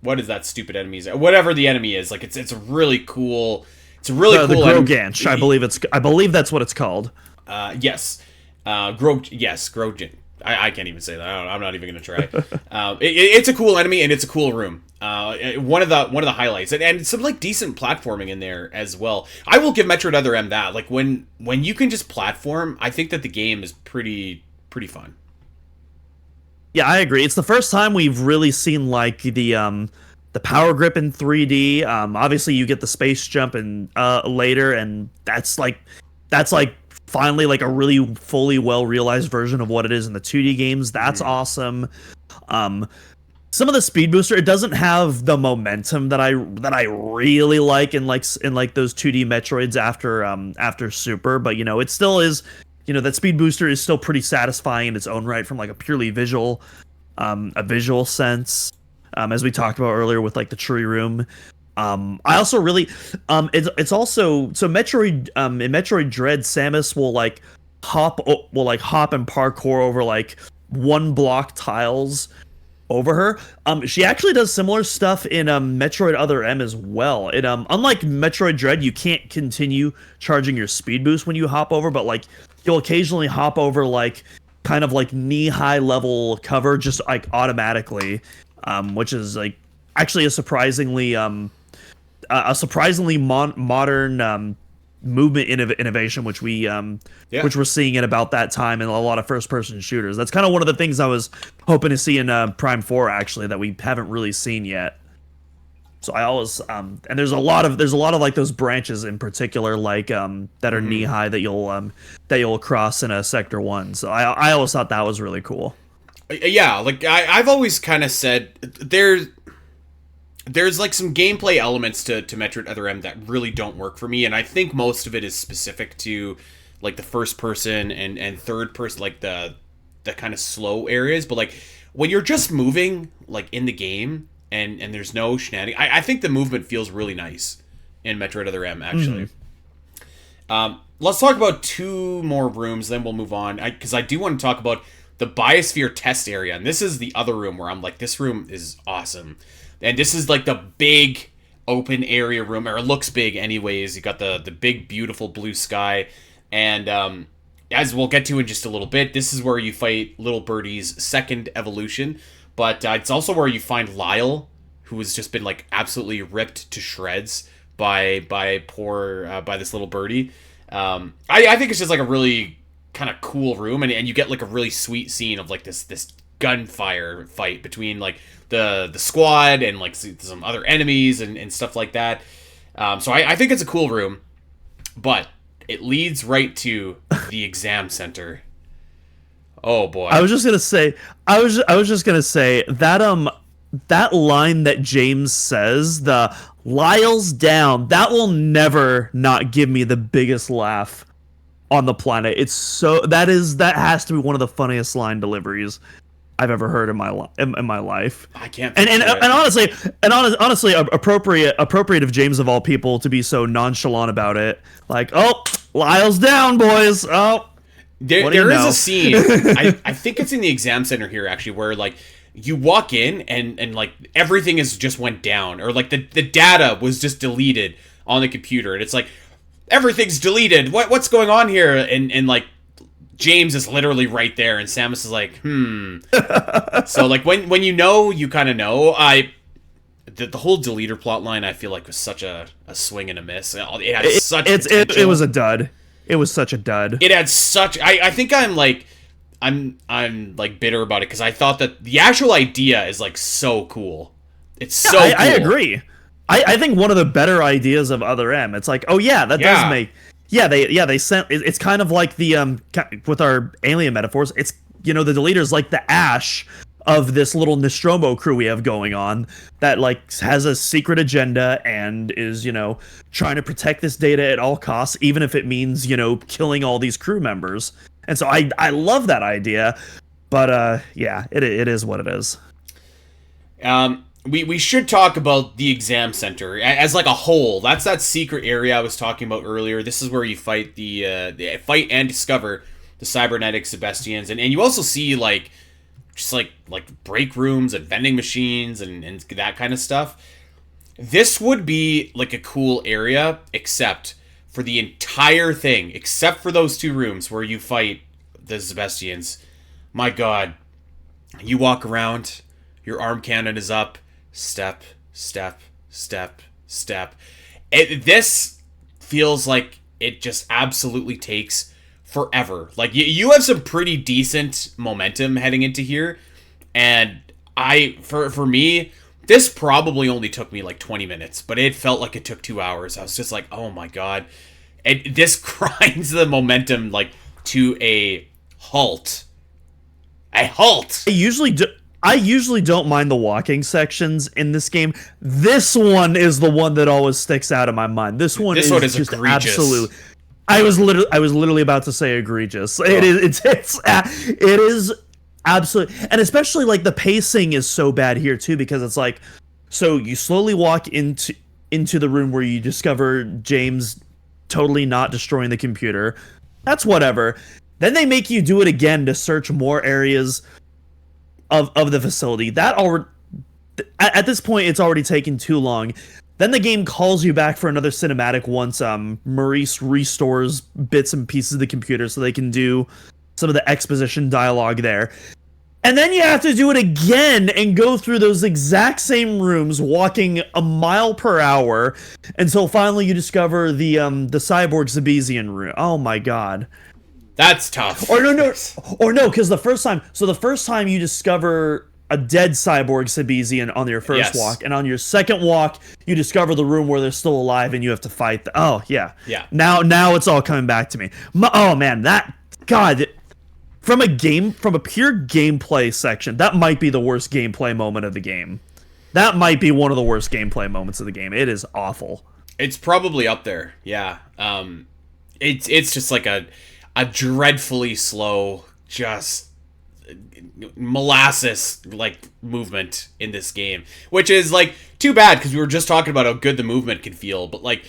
what is that stupid enemy's, whatever the enemy is, like it's a really cool, it's a really cool the Groganch, I believe that's what it's called. Yes. Grogin. I can't even say that. I'm not even going to try. It's a cool enemy and it's a cool room. One of the highlights, and some like decent platforming in there as well. I will give Metroid Other M that. Like when you can just platform, I think that the game is pretty fun. Yeah, I agree. It's the first time we've really seen like the power grip in 3D. Obviously you get the space jump and later, and that's like finally like a really fully well realized version of what it is in the 2D games. That's awesome. Some of the speed booster, it doesn't have the momentum that I really like in those 2D Metroids after Super, but it still is, that speed booster is still pretty satisfying in its own right from like a purely visual sense, as we talked about earlier with like the tree room. I also really it's also so Metroid in Metroid Dread, Samus will hop and parkour over like one block tiles over her. She actually does similar stuff in Metroid Other M as well. It unlike Metroid Dread, you can't continue charging your speed boost when you hop over, but like you'll occasionally hop over like kind of like knee-high level cover just like automatically, which is like actually a surprisingly modern movement innovation, which which we're seeing at about that time in a lot of first-person shooters. That's kind of one of the things I was hoping to see in Prime 4 actually that we haven't really seen yet. So I always and there's a lot of like those branches in particular like that are knee high that you'll cross in a Sector 1. So I always thought that was really cool. Yeah, like I've always kind of said there's like some gameplay elements to Metroid Other M that really don't work for me, and I think most of it is specific to like the first person and third person, like the kind of slow areas. But like when you're just moving like in the game and there's no shenanigans, I think the movement feels really nice in Metroid Other M actually. Let's talk about two more rooms, then we'll move on, because I do want to talk about the Biosphere test area, and this is the other room where I'm like, this room is awesome. And this is like the big open area room, or it looks big anyways. You got the big beautiful blue sky, and as we'll get to in just a little bit, this is where you fight Little Birdie's second evolution, but it's also where you find Lyle, who has just been like absolutely ripped to shreds by this Little Birdie. I think it's just like a really kind of cool room, and you get like a really sweet scene of like this gunfire fight between like the squad and like some other enemies and stuff like that. So I think it's a cool room, but it leads right to the exam center. Oh boy. I was just gonna say that that line that James says, the Lyle's down, that will never not give me the biggest laugh on the planet. It's so that has to be one of the funniest line deliveries I've ever heard in my life. I can't. And honestly, appropriate of James of all people to be so nonchalant about it. Like, oh, Lyle's down, boys. Oh, there is a scene. I think it's in the exam center here actually, where like you walk in and like everything is just went down, or like the data was just deleted on the computer, and it's like everything's deleted. What's going on here? And like James is literally right there, and Samus is like, So like when you know, you kind of know. The whole deleter plot line, I feel like, was such a swing and a miss. It had such potential. It was a dud. It was such a dud. It had such. I think I'm like bitter about it because I thought that the actual idea is like so cool. It's so cool. I agree. I think one of the better ideas of Other M. It's like, oh yeah, that does make. They sent. It's kind of like the with our alien metaphors. It's, the deleter's like the Ash of this little Nostromo crew we have going on that like has a secret agenda and is, trying to protect this data at all costs, even if it means, killing all these crew members. And so I love that idea, but it is what it is. We should talk about the exam center as like a whole. That's that secret area I was talking about earlier. This is where you fight fight and discover the cybernetic Sebastians, and you also see like just like break rooms and vending machines and that kind of stuff. This would be like a cool area, except for the entire thing, except for those 2 rooms where you fight the Sebastians. My God, you walk around, your arm cannon is up, step, step, step, step. This feels like it just absolutely takes forever. Like you have some pretty decent momentum heading into here, and for me, this probably only took me like 20 minutes, but it felt like it took 2 hours. I was just like, oh my God, this grinds the momentum like to a halt. A halt. I usually don't mind the walking sections in this game. This one is the one that always sticks out in my mind. This one is just egregious. Absolute. I was literally about to say egregious. It is absolutely, and especially like the pacing is so bad here too, because it's like, so you slowly walk into the room where you discover James totally not destroying the computer. That's whatever. Then they make you do it again to search more areas of the facility. At this point, it's already taken too long. Then the game calls you back for another cinematic once Maurice restores bits and pieces of the computer so they can do some of the exposition dialogue there. And then you have to do it again and go through those exact same rooms, walking a mile per hour, until finally you discover the cyborg Zebesian room. Oh my God. That's tough. Or no, because the first time you discover a dead cyborg Zebesian on your first walk, and on your second walk you discover the room where they're still alive and you have to fight them. Oh yeah. Now it's all coming back to me. Oh man, that God. From a pure gameplay section, that might be the worst gameplay moment of the game. That might be one of the worst gameplay moments of the game. It is awful. It's probably up there. Yeah. It's just like a dreadfully slow, just molasses like movement in this game, which is like too bad because we were just talking about how good the movement can feel. But like,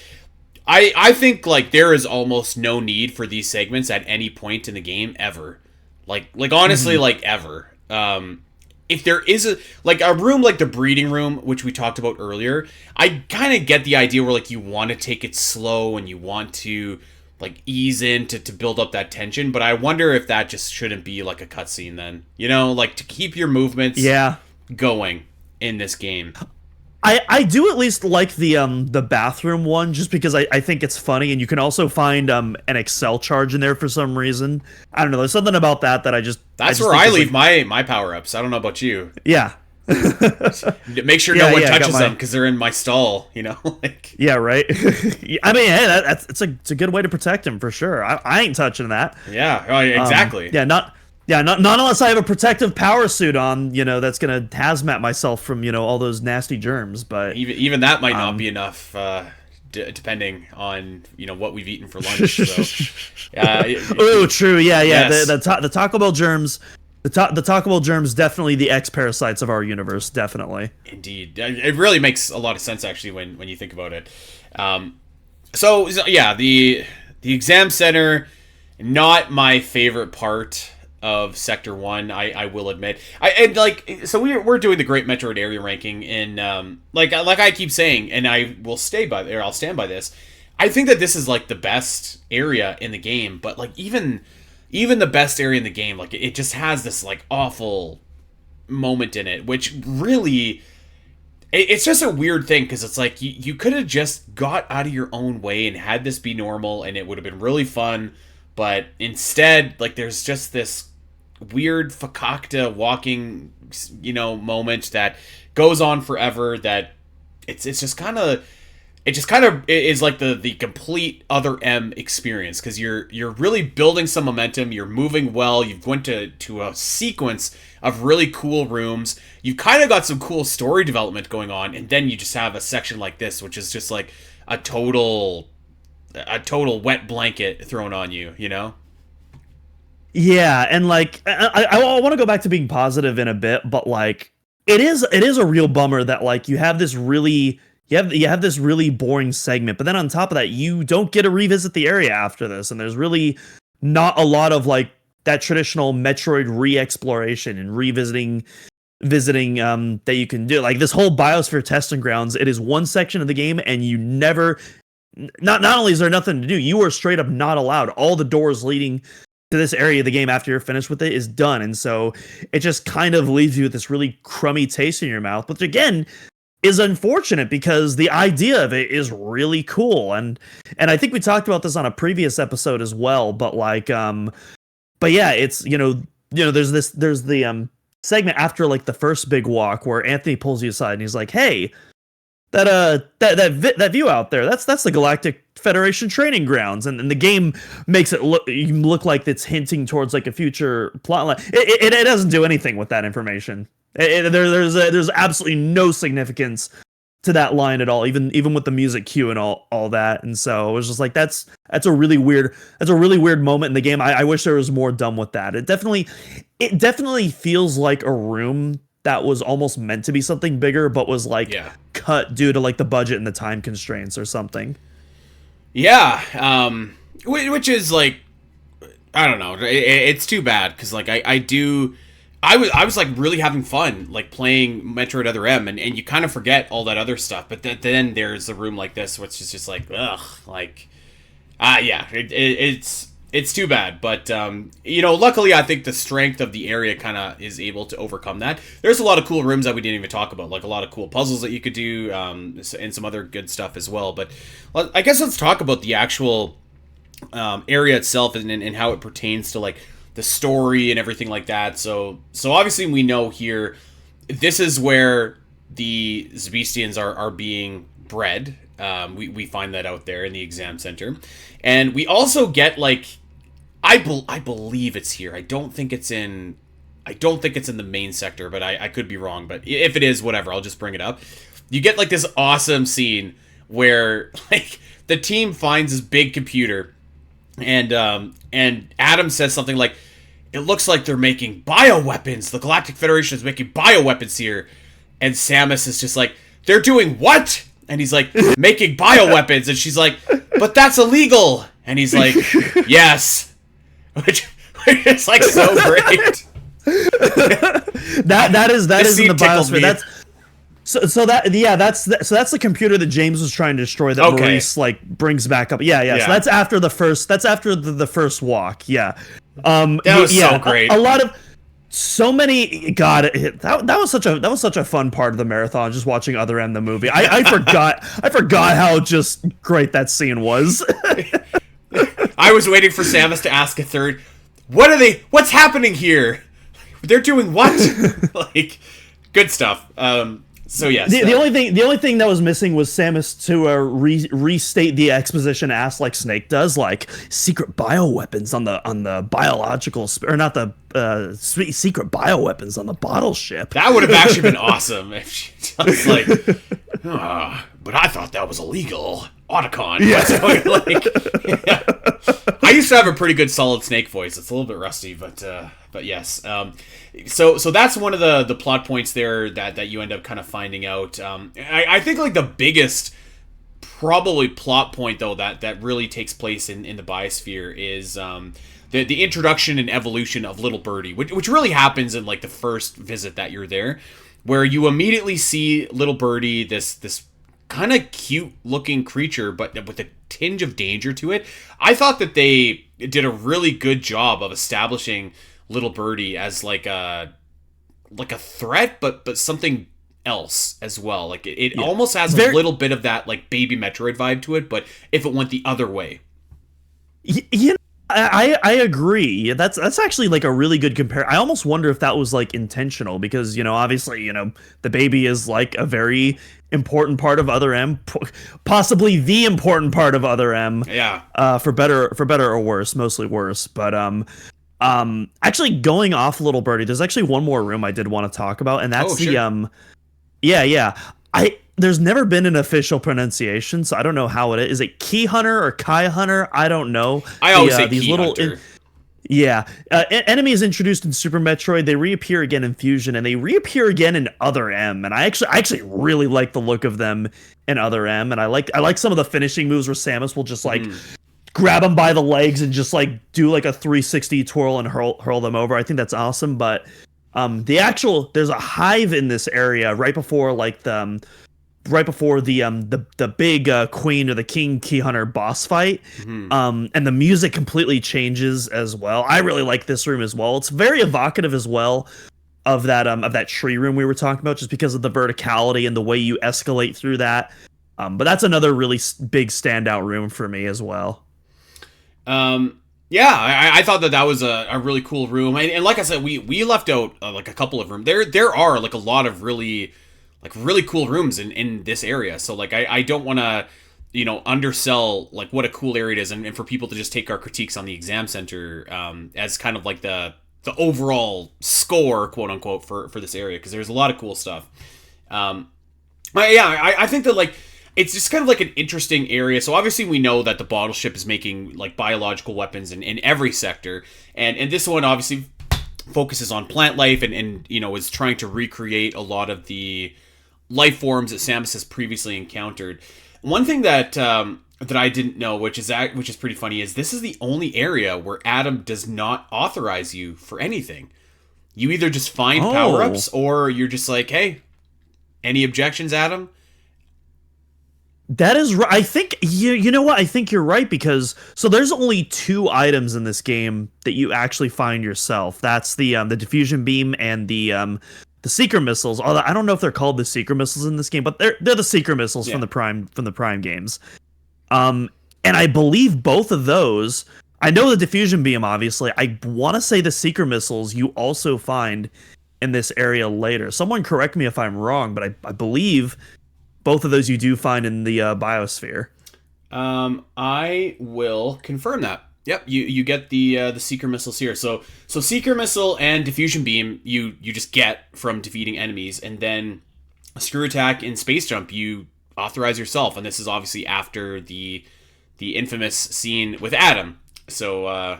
I think like there is almost no need for these segments at any point in the game ever. Like honestly, like ever. If there is a room like the breeding room, which we talked about earlier, I kind of get the idea where like you want to take it slow and you want to like ease in to build up that tension, but I wonder if that just shouldn't be like a cutscene then, like to keep your movements going in this game. I do at least like the bathroom one, just because I think it's funny, and you can also find an Excel charge in there for some reason. I don't know, there's something about that I just where I leave my power-ups. I don't know about you. Yeah. Make sure no one touches them because they're in my stall, like. Yeah, right. I mean, hey, it's a good way to protect him for sure. I ain't touching that. Yeah, exactly. Not unless I have a protective power suit on, that's gonna hazmat myself from, all those nasty germs. But even that might not be enough, depending on what we've eaten for lunch. So, oh, true. Yeah. Yes. The Taco Bell germs. The Taco Bell germs, definitely the X-parasites of our universe, definitely. Indeed. It really makes a lot of sense, actually, when you think about it. So yeah, the exam center, not my favorite part of Sector 1, I will admit. So we're doing the Great Metroid Area Ranking, and like I keep saying, and I'll stand by this, I think that this is like the best area in the game, but like even even the best area in the game, like it just has this like awful moment in it, which really, it's just a weird thing, because it's like you could have just got out of your own way and had this be normal and it would have been really fun, but instead, like, there's just this weird fakakta walking, moment that goes on forever, that it's just kind of, it just kind of is like the complete other M experience, because you're really building some momentum, you're moving well, you've went to a sequence of really cool rooms, you've kind of got some cool story development going on, and then you just have a section like this, which is just like a total wet blanket thrown on you, Yeah, and like I want to go back to being positive in a bit, but like it is a real bummer that like you have this really boring segment, but then on top of that, you don't get to revisit the area after this, and there's really not a lot of like that traditional Metroid re-exploration and visiting that you can do. Like this whole Biosphere testing grounds, it is one section of the game, and you never, not only is there nothing to do, you are straight up not allowed. All the doors leading to this area of the game after you're finished with it is done, and so it just kind of leaves you with this really crummy taste in your mouth, which again is unfortunate, because the idea of it is really cool, and I think we talked about this on a previous episode as well, but like but yeah, it's there's the segment after like the first big walk where Anthony pulls you aside and he's like, hey, that view out there, that's the Galactic Federation training grounds, and the game makes it look like it's hinting towards like a future plot line. It doesn't do anything with that information. There's absolutely no significance to that line at all, even with the music cue and all that. And so it was just like that's a really weird moment in the game. I wish there was more done with that. It definitely feels like a room that was almost meant to be something bigger, but was like cut due to like the budget and the time constraints or something. Yeah, which is like, I don't know. It's too bad, because like I was like really having fun like playing Metroid Other M, and you kind of forget all that other stuff, but then there's a room like this which is just like, ugh, like it's too bad, but luckily I think the strength of the area kind of is able to overcome that. There's a lot of cool rooms that we didn't even talk about, like a lot of cool puzzles that you could do, and some other good stuff as well. But I guess let's talk about the actual area itself, and how it pertains to like the story and everything like that. So obviously we know here, this is where the Zebistians are being bred. We find that out there in the exam center, and we also get like, I believe it's here. I don't think it's in the main sector, but I could be wrong. But if it is, whatever, I'll just bring it up. You get like this awesome scene where like the team finds this big computer, and Adam says something like, it looks like they're making bioweapons. The Galactic Federation is making bioweapons here. And Samus is just like, they're doing what? And he's like, making bioweapons. And she's like, but that's illegal. And he's like, yes. Which is like so great. that is in the Biosphere. That's the computer that James was trying to destroy, that Maurice like brings back up. Yeah. So that's after the first walk. Yeah. That was so great. A lot of so many. God, that was such a fun part of the marathon. Just watching Other M the movie. I forgot how just great that scene was. I was waiting for Samus to ask a third. What's happening here? They're doing what? Like, good stuff. So yes, the only thing that was missing was Samus to restate the exposition asked like Snake does, like secret bioweapons on the biological or not the secret bioweapons on the bottle ship. That would have actually been awesome if she was like, but I thought that was illegal. Otacon. Yeah. I used to have a pretty good solid Snake voice. It's a little bit rusty, but yes. So that's one of the plot points there that you end up kind of finding out. I think like the biggest probably plot point though that really takes place in the Biosphere is the introduction and evolution of Little Birdie, which really happens in like the first visit that you're there, where you immediately see Little Birdie, this kind of cute looking creature, but with a tinge of danger to it. I thought that they did a really good job of establishing Little Birdie as like a threat, but something else as well. Like it almost has a little bit of that like baby Metroid vibe to it, but if it went the other way. You know, I agree. That's actually like a really good compare. I almost wonder if that was like intentional because, you know, obviously, you know, the baby is like a very important part of Other M, possibly the important part of Other M. Yeah. For better or worse, mostly worse. But actually going off Little Birdie, there's actually one more room I did want to talk about, and that's yeah. There's never been an official pronunciation, so I don't know how it is. Is it Key Hunter or Kai Hunter? I don't know. I always say Key Hunter. Enemies introduced in Super Metroid, they reappear again in Fusion, and they reappear again in Other M. And I actually really like the look of them in Other M, and I like some of the finishing moves where Samus will just like grab them by the legs and just like do like a 360 twirl and hurl them over. I think that's awesome. But there's a hive in this area right before the big queen or the king Key Hunter boss fight. And the music completely changes as well. I really like this room as well. It's very evocative as well of that tree room we were talking about, just because of the verticality and the way you escalate through that. But that's another really big standout room for me as well. Yeah, I thought that was a really cool room, and like I said, we left out like a couple of rooms. There are like a lot of really cool rooms in this area. So like I don't want to, you know, undersell like what a cool area it is, and for people to just take our critiques on the exam center as kind of like the overall score, quote unquote, for this area, because there's a lot of cool stuff. I think that like it's just kind of like an interesting area. So obviously we know that the bottle ship is making like biological weapons in every sector, and this one obviously focuses on plant life and you know is trying to recreate a lot of the life forms that Samus has previously encountered. One thing that I didn't know, which is pretty funny, is this is the only area where Adam does not authorize you for anything. You either just find power-ups, or you're just like, hey, any objections, Adam? That is right. I think you know what? I think you're right, because so there's only 2 items in this game that you actually find yourself. That's the diffusion beam and the secret missiles. Although I don't know if they're called the secret missiles in this game, but they're the secret missiles from the Prime games. And I believe both of those. I know the diffusion beam, obviously. I want to say the secret missiles you also find in this area later. Someone correct me if I'm wrong, but I believe both of those you do find in the Biosphere. I will confirm that. Yep, you get the secret missiles here. So secret missile and diffusion beam you just get from defeating enemies, and then a screw attack and space jump you authorize yourself, and this is obviously after the infamous scene with Adam. So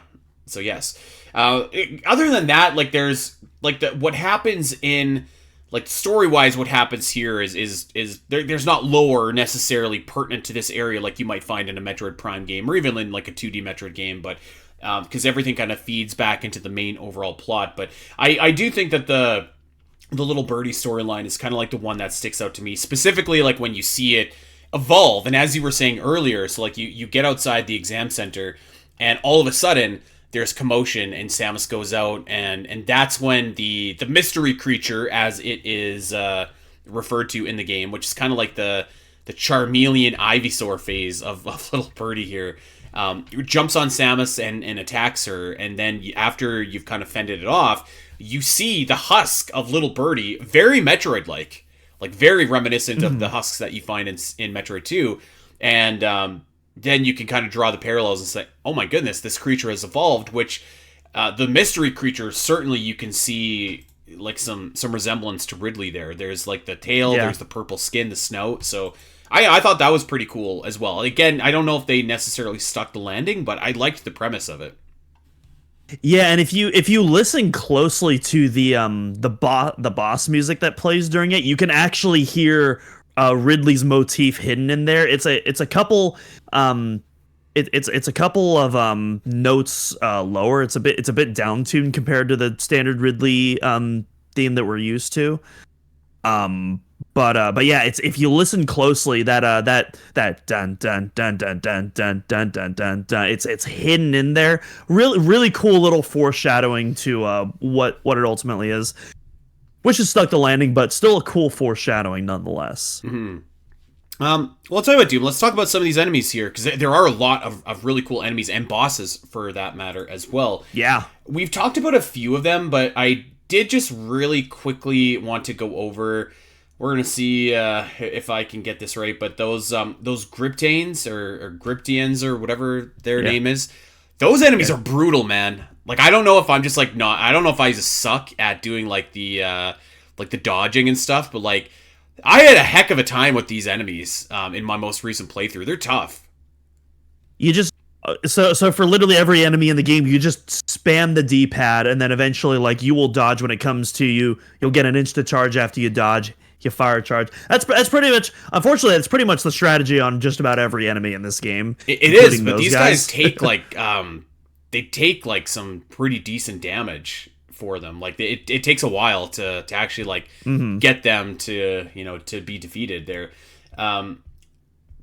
yes. Other than that, like there's like what happens in like story-wise, what happens here is there's not lore necessarily pertinent to this area like you might find in a Metroid Prime game, or even in like a 2D Metroid game, but because everything kind of feeds back into the main overall plot. But I do think that the Little Birdie storyline is kind of like the one that sticks out to me, specifically like when you see it evolve. And as you were saying earlier, so like you get outside the exam center, and all of a sudden there's commotion, and Samus goes out, and that's when the mystery creature, as it is referred to in the game, which is kind of like the Charmeleon Ivysaur phase of Little Birdie here, jumps on Samus and attacks her, and then after you've kind of fended it off, you see the husk of Little Birdie, very Metroid-like, like very reminiscent of the husks that you find in Metroid 2, and then you can kind of draw the parallels and say, oh my goodness, this creature has evolved, which the mystery creature, certainly you can see like some resemblance to Ridley there. There's like the tail, there's the purple skin, the snout. So I thought that was pretty cool as well. Again, I don't know if they necessarily stuck the landing, but I liked the premise of it. Yeah, and if you listen closely to the boss music that plays during it, you can actually hear Ridley's motif hidden in there. It's a couple it's a couple of notes lower. It's a bit down-tuned compared to the standard Ridley theme that we're used to. But yeah, it's if you listen closely, that dun dun dun dun dun dun dun dun dun dun, it's hidden in there. Really cool little foreshadowing to what it ultimately is, which is stuck the landing, but still a cool foreshadowing nonetheless. Well, I'll tell you what, Doom. Let's talk about some of these enemies here, because there are a lot of really cool enemies and bosses, for that matter, as well. Yeah. We've talked about a few of them, but I did just really quickly want to go over. We're gonna see if I can get this right, but those Griptanes or Griptians or whatever their name is, those enemies are brutal, man. Like, I don't know if I'm just like not. I don't know if I just suck at doing like the dodging and stuff, but like I had a heck of a time with these enemies in my most recent playthrough. They're tough. You just so for literally every enemy in the game, you just spam the D-pad, and then eventually, like, you will dodge when it comes to you. You'll get an insta charge after you dodge. You fire a charge. That's pretty much. Unfortunately, that's pretty much the strategy on just about every enemy in this game. It is, but these guys take like they take like some pretty decent damage for them. Like it takes a while to actually like get them to to be defeated. There,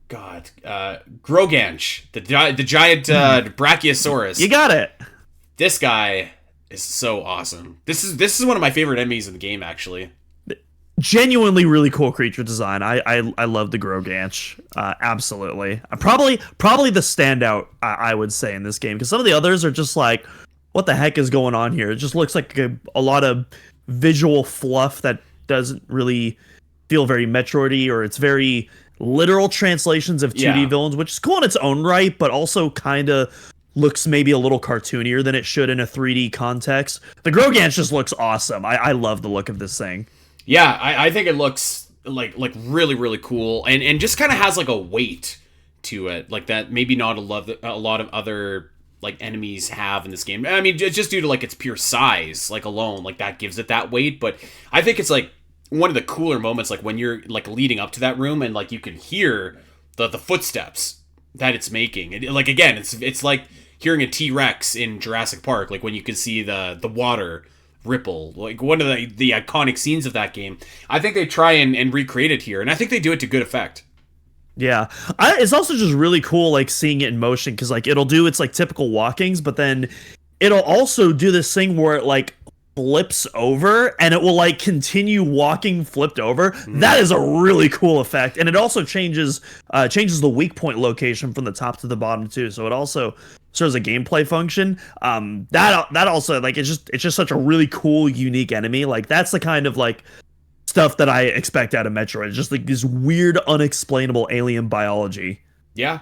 Groganch, the giant Brachiosaurus. You got it. This guy is so awesome. This is one of my favorite enemies in the game, actually. Genuinely really cool creature design. I love the Groganch. Absolutely. Probably the standout, I would say, in this game, because some of the others are just like, what the heck is going on here? It just looks like a lot of visual fluff that doesn't really feel very Metroidy, or it's very literal translations of 2D villains, which is cool in its own right, but also kind of looks maybe a little cartoonier than it should in a 3D context. The Groganch just looks awesome. I love the look of this thing. Yeah, I think it looks like really, really cool, and just kind of has like a weight to it, like that maybe not a lot of other like enemies have in this game. I mean, just due to like its pure size, like alone, like that gives it that weight. But I think it's like one of the cooler moments, like when you're like leading up to that room and like you can hear the footsteps that it's making. Like again, it's like hearing a T-Rex in Jurassic Park, like when you can see the water ripple, like one of the iconic scenes of that game. I think they try and recreate it here, and I think they do it to good effect. Yeah, it's also just really cool, like seeing it in motion, because like it'll do its like typical walkings, but then it'll also do this thing where it like flips over and it will like continue walking flipped over. That is a really cool effect, and it also changes the weak point location from the top to the bottom too, so it also serves a gameplay function. That also, like, it's just such a really cool, unique enemy. Like, that's the kind of like stuff that I expect out of Metroid. It's just like this weird, unexplainable alien biology. Yeah.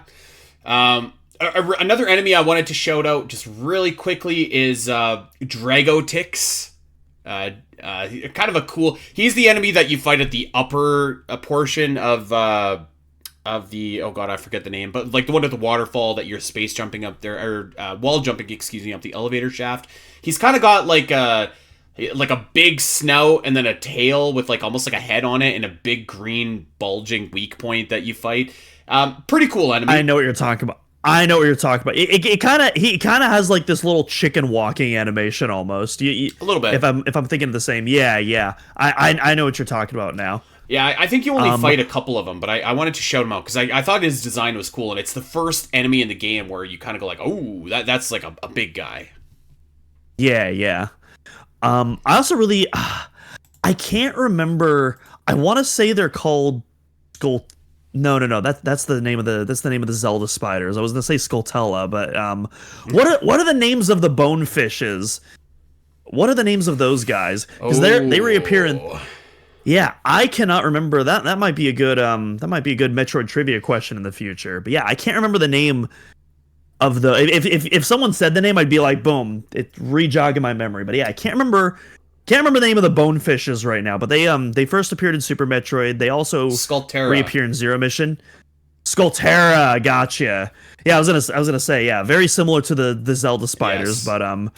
Another enemy I wanted to shout out just really quickly is Dragotix. Kind of a cool. He's the enemy that you fight at the upper portion of the, oh god, I forget the name, but like the one at the waterfall that you're space jumping up there, or wall jumping, up the elevator shaft. He's kind of got like a big snout and then a tail with like almost like a head on it and a big green bulging weak point that you fight. Pretty cool enemy. I know what you're talking about. He kind of has like this little chicken walking animation almost. A little bit. If I'm thinking of the same, yeah. I know what you're talking about now. Yeah, I think you only fight a couple of them, but I wanted to shout him out because I thought his design was cool, and it's the first enemy in the game where you kind of go like, oh, that's like a big guy. Yeah. I also really, I can't remember. I want to say they're called Skull. No. That's the name of the Zelda spiders. I was gonna say Skulltella, but what are the names of the bonefishes? What are the names of those guys? Because they reappear in. Yeah, I cannot remember that. That might be a good Metroid trivia question in the future. But yeah, I can't remember the name of the. If someone said the name, I'd be like, boom, it's re-jogging my memory. But yeah, I can't remember the name of the bonefishes right now. But they first appeared in Super Metroid. They also reappear in Zero Mission. Skulltera, gotcha. Yeah, I was gonna say, yeah, very similar to the Zelda spiders, yes.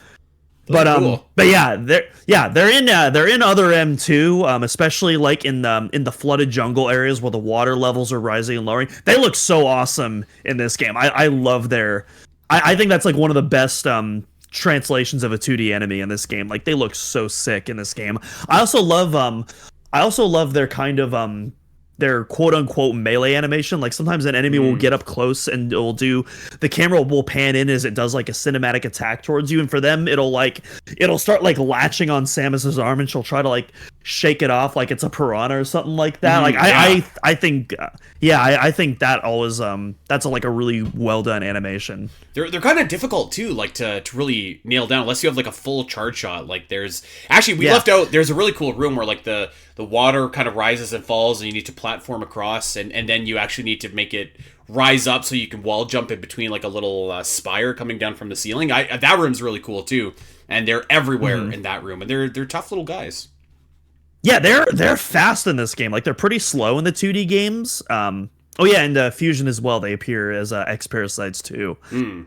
Cool. But yeah, they're in other M too, especially like in the flooded jungle areas where the water levels are rising and lowering. They look so awesome in this game. I love I think that's like one of the best translations of a 2D enemy in this game. Like, they look so sick in this game. I also love I also love their kind of their quote unquote melee animation. Like sometimes an enemy will get up close and the camera will pan in as it does like a cinematic attack towards you, and for them it'll start like latching on Samus's arm, and she'll try to like shake it off like it's a piranha or something like that. I think I think that always that's like a really well done animation. They're kind of difficult too, like to really nail down unless you have like a full charge shot. Like there's actually we left out there's a really cool room where like the water kind of rises and falls, and you need to platform across, and then you actually need to make it rise up so you can wall jump in between like a little spire coming down from the ceiling. That room's really cool too, and they're everywhere in that room, and they're tough little guys. Yeah, they're fast in this game. Like they're pretty slow in the 2D games. Oh yeah, and Fusion as well. They appear as X parasites too.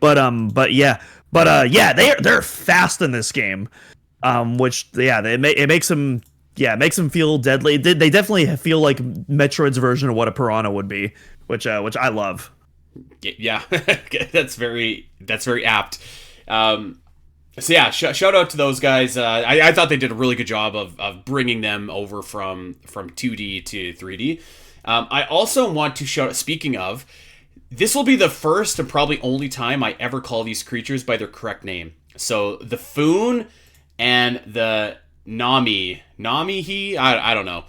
But yeah, they're fast in this game. It makes them feel deadly. They definitely feel like Metroid's version of what a piranha would be, which I love. Yeah, that's very apt. So yeah, shout out to those guys. I thought they did a really good job of bringing them over from 2D to 3D. I also want to shout out, speaking of, this will be the first and probably only time I ever call these creatures by their correct name. So the Foon and the Namihi, I don't know.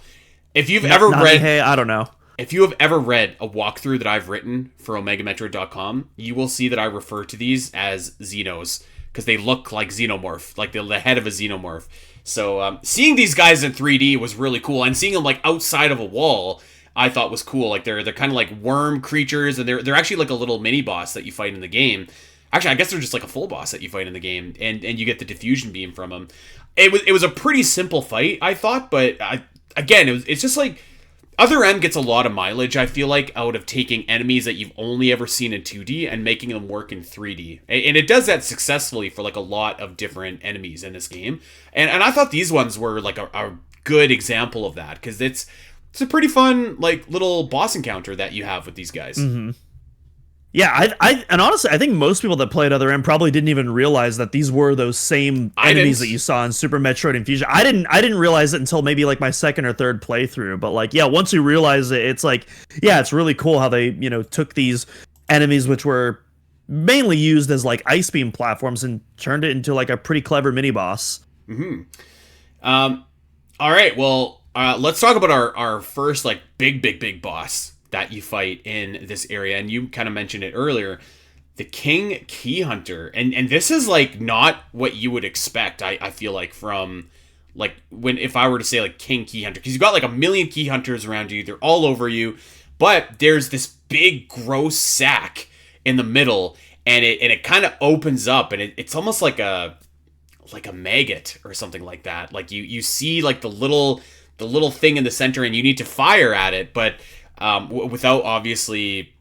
If you've ever read... I don't know. If you have ever read a walkthrough that I've written for OmegaMetroid.com, you will see that I refer to these as Xenos, because they look like Xenomorph, like the head of a Xenomorph. So seeing these guys in 3D was really cool, and seeing them like outside of a wall, I thought was cool. Like they're kind of like worm creatures, and they're actually like a little mini boss that you fight in the game. Actually, I guess they're just like a full boss that you fight in the game, and you get the diffusion beam from them. It was a pretty simple fight, I thought, but it's just like Other M gets a lot of mileage, I feel like, out of taking enemies that you've only ever seen in 2D and making them work in 3D. And it does that successfully for like a lot of different enemies in this game. And I thought these ones were like a good example of that, because it's a pretty fun like little boss encounter that you have with these guys. Mm-hmm. Yeah, and honestly, I think most people that played Other M probably didn't even realize that these were those same enemies that you saw in Super Metroid and Fusion. I didn't realize it until maybe like my second or third playthrough. But like, yeah, once you realize it, it's like, yeah, it's really cool how they, took these enemies which were mainly used as like ice beam platforms and turned it into like a pretty clever mini boss. Mm-hmm. All right, well, let's talk about our first like big boss that you fight in this area, and you kind of mentioned it earlier, the King Key Hunter, and this is like not what you would expect. I feel like from like if I were to say like King Key Hunter, because you've got like a million key hunters around you, they're all over you, but there's this big gross sack in the middle, and it kind of opens up, and it's almost like a maggot or something like that. Like you see like the little thing in the center, and you need to fire at it, but without obviously,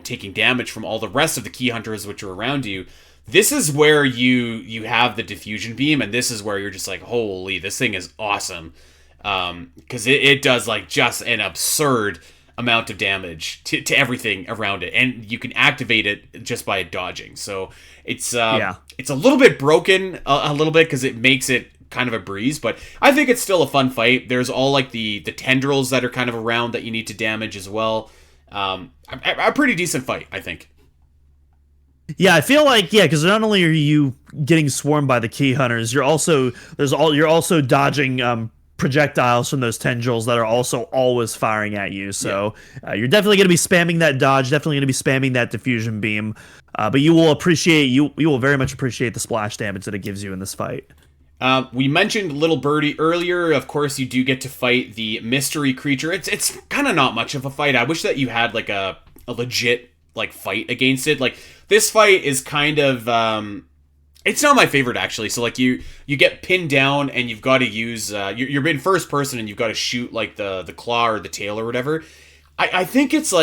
taking damage from all the rest of the key hunters which are around you. This is where you have the diffusion beam, and this is where you're just like, holy, this thing is awesome. Because it does like just an absurd amount of damage to everything around it, and you can activate it just by dodging. So it's a little bit broken a little bit, because it makes it kind of a breeze, but I think it's still a fun fight. There's all like the tendrils that are kind of around that you need to damage as well. A pretty decent fight, I think. Yeah, I feel like, because not only are you getting swarmed by the key hunters, you're also dodging projectiles from those tendrils that are also always firing at you. So you're definitely going to be spamming that dodge, definitely going to be spamming that diffusion beam. But you will very much appreciate the splash damage that it gives you in this fight. We mentioned Little Birdie earlier. Of course, you do get to fight the mystery creature. It's kind of not much of a fight. I wish that you had like a legit like fight against it. Like this fight is kind of it's not my favorite actually. So like you get pinned down, and you've got to use you're in first person, and you've got to shoot like the claw or the tail or whatever. I think it's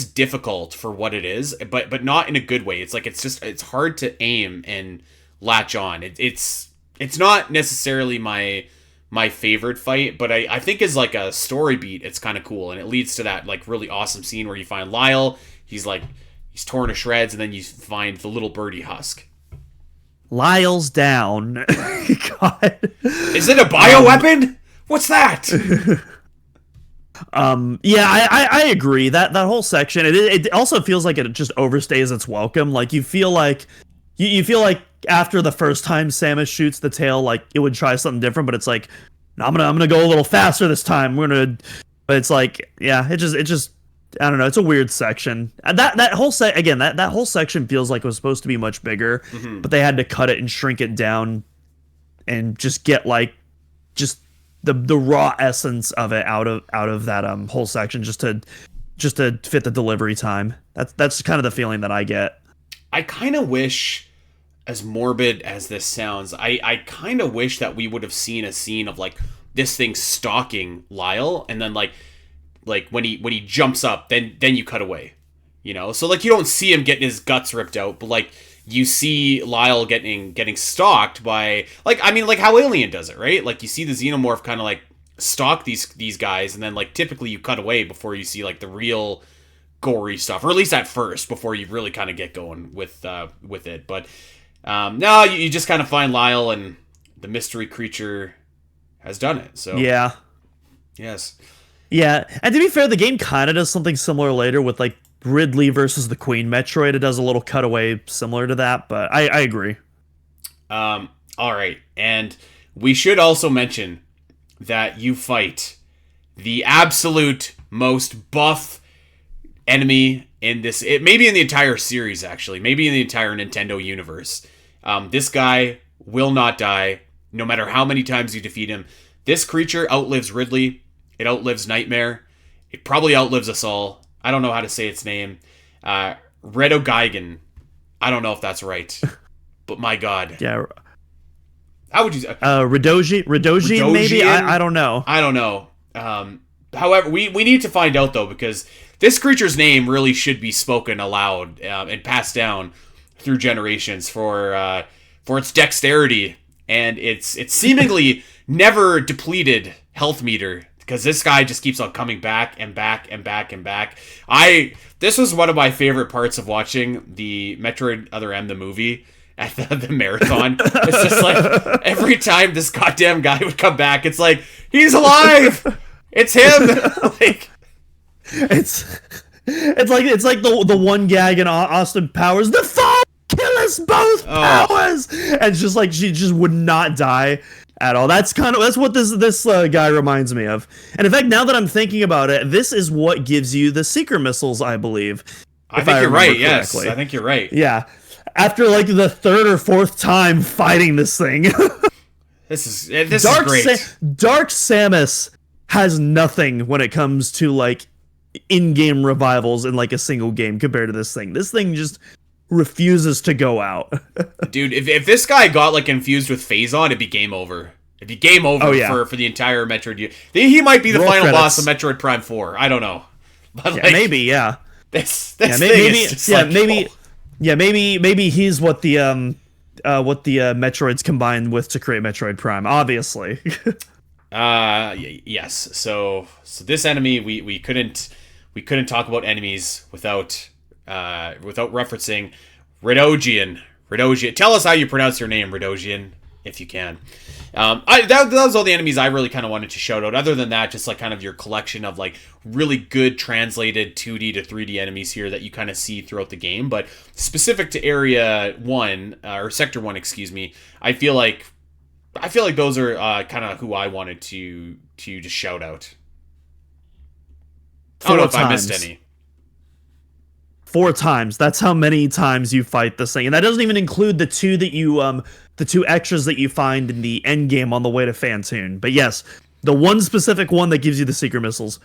difficult for what it is, but not in a good way. It's like it's hard to aim and latch on. It's not necessarily my favorite fight, but I think as like a story beat, it's kind of cool, and it leads to that like really awesome scene where you find Lyle. He's torn to shreds, and then you find the Little Birdie husk. Lyle's down. God. Is it a bioweapon? What's that? Yeah, I agree. That whole section, it also feels like it just overstays its welcome. Like you feel like you feel like after the first time Samus shoots the tail, like it would try something different, but it's like, no, I'm gonna go a little faster this time. But it's like, yeah, it just I don't know. It's a weird section. And that whole that whole section feels like it was supposed to be much bigger, but they had to cut it and shrink it down, and just get like just the raw essence of it out of that whole section just to fit the delivery time. That's kind of the feeling that I get. I kind of wish, as morbid as this sounds, I kind of wish that we would have seen a scene of like this thing stalking Lyle, and then like when he jumps up, then you cut away, you know. So like you don't see him getting his guts ripped out, but like you see Lyle getting stalked by, like, I mean, like how Alien does it, right? Like you see the xenomorph kind of like stalk these guys, and then like typically you cut away before you see like the real gory stuff, or at least at first, before you really kind of get going with it. But no, you just kind of find Lyle, and the mystery creature has done it. So yeah, yes, yeah. And to be fair, the game kind of does something similar later with like Ridley versus the Queen Metroid. It does a little cutaway similar to that, but I agree. All right, and we should also mention that you fight the absolute most buff enemy in this, maybe in the entire series, actually, maybe in the entire Nintendo universe. This guy will not die, no matter how many times you defeat him. This creature outlives Ridley. It outlives Nightmare. It probably outlives us all. I don't know how to say its name. Redogaigen. I don't know if that's right, but my God. Yeah. How would you say? Radogian, maybe? I don't know. I don't know. However, we need to find out, though, because this creature's name really should be spoken aloud and passed down through generations for its dexterity and its seemingly never depleted health meter, because this guy just keeps on coming back and back and back and back. This was one of my favorite parts of watching the Metroid Other M, the movie, at the marathon. It's just like every time this goddamn guy would come back, it's like, he's alive! It's him! Like, it's like the one gag in Austin Powers, the fall kill us both powers, and it's just like she just would not die at all. That's what this guy reminds me of. And in fact, now that I'm thinking about it, this is what gives you the seeker missiles, I believe. I think you're right. Yes, I think you're right. Yeah, after like the third or fourth time fighting this thing, this is great. Dark Samus has nothing when it comes to like in-game revivals in like a single game compared to this thing. This thing just refuses to go out. Dude, if this guy got like infused with Phazon, it'd be game over. It'd be game over for the entire Metroid. He might be the final boss of Metroid Prime 4. I don't know. But yeah, like, maybe, yeah. This thing is just maybe he's what the Metroids combined with to create Metroid Prime, obviously. Yes. So this enemy, we couldn't talk about enemies without referencing Radogian. Tell us how you pronounce your name, Radogian, if you can. That was all the enemies I really kind of wanted to shout out. Other than that, just like kind of your collection of like really good translated 2D to 3D enemies here that you kind of see throughout the game. But specific to Area 1, or Sector 1, excuse me, I feel like those are kind of who I wanted to just shout out. I don't know if I missed any. 4 times. That's how many times you fight this thing, and that doesn't even include the two extras that you find in the end game on the way to Fantoon. But yes, the one specific one that gives you the secret missiles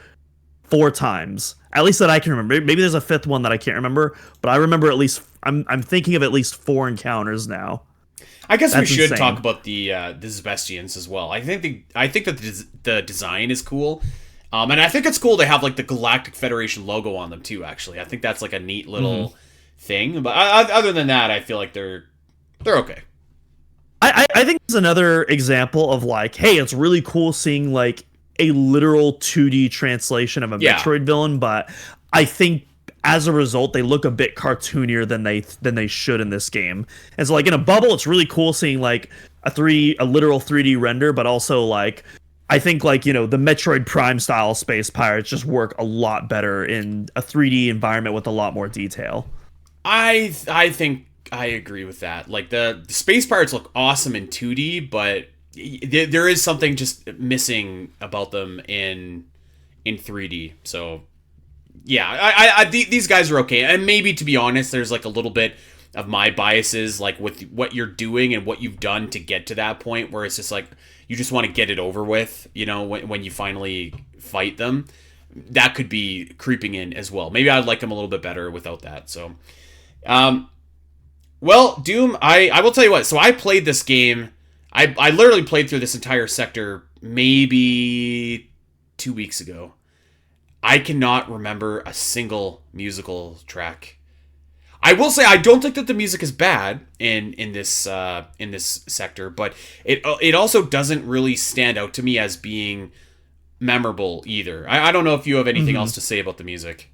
4 times, at least that I can remember. Maybe there's a 5th one that I can't remember, but I remember at least. I'm thinking of at least 4 encounters now. I guess we should talk about the Zebestians as well. I think that the design is cool. And I think it's cool to have like the Galactic Federation logo on them too, actually. I think that's like a neat little thing. But other than that, I feel like they're okay. I think it's another example of like, hey, it's really cool seeing like a literal 2D translation of a Metroid villain, but I think as a result, they look a bit cartoonier than they should in this game. And so like in a bubble, it's really cool seeing like a literal 3D render, but also like I think like, the Metroid Prime style space pirates just work a lot better in a 3D environment with a lot more detail. I think I agree with that. Like the space pirates look awesome in 2D, but there is something just missing about them in 3D. So yeah, these guys are okay. And maybe, to be honest, there's like a little bit of my biases, like with what you're doing and what you've done to get to that point, where it's just like you just want to get it over with, when you finally fight them. That could be creeping in as well. Maybe I'd like them a little bit better without that. So, well, Doom, I will tell you what. So I played this game. I literally played through this entire sector maybe 2 weeks ago. I cannot remember a single musical track. I will say I don't think that the music is bad in this sector, but it also doesn't really stand out to me as being memorable either. I don't know if you have anything else to say about the music.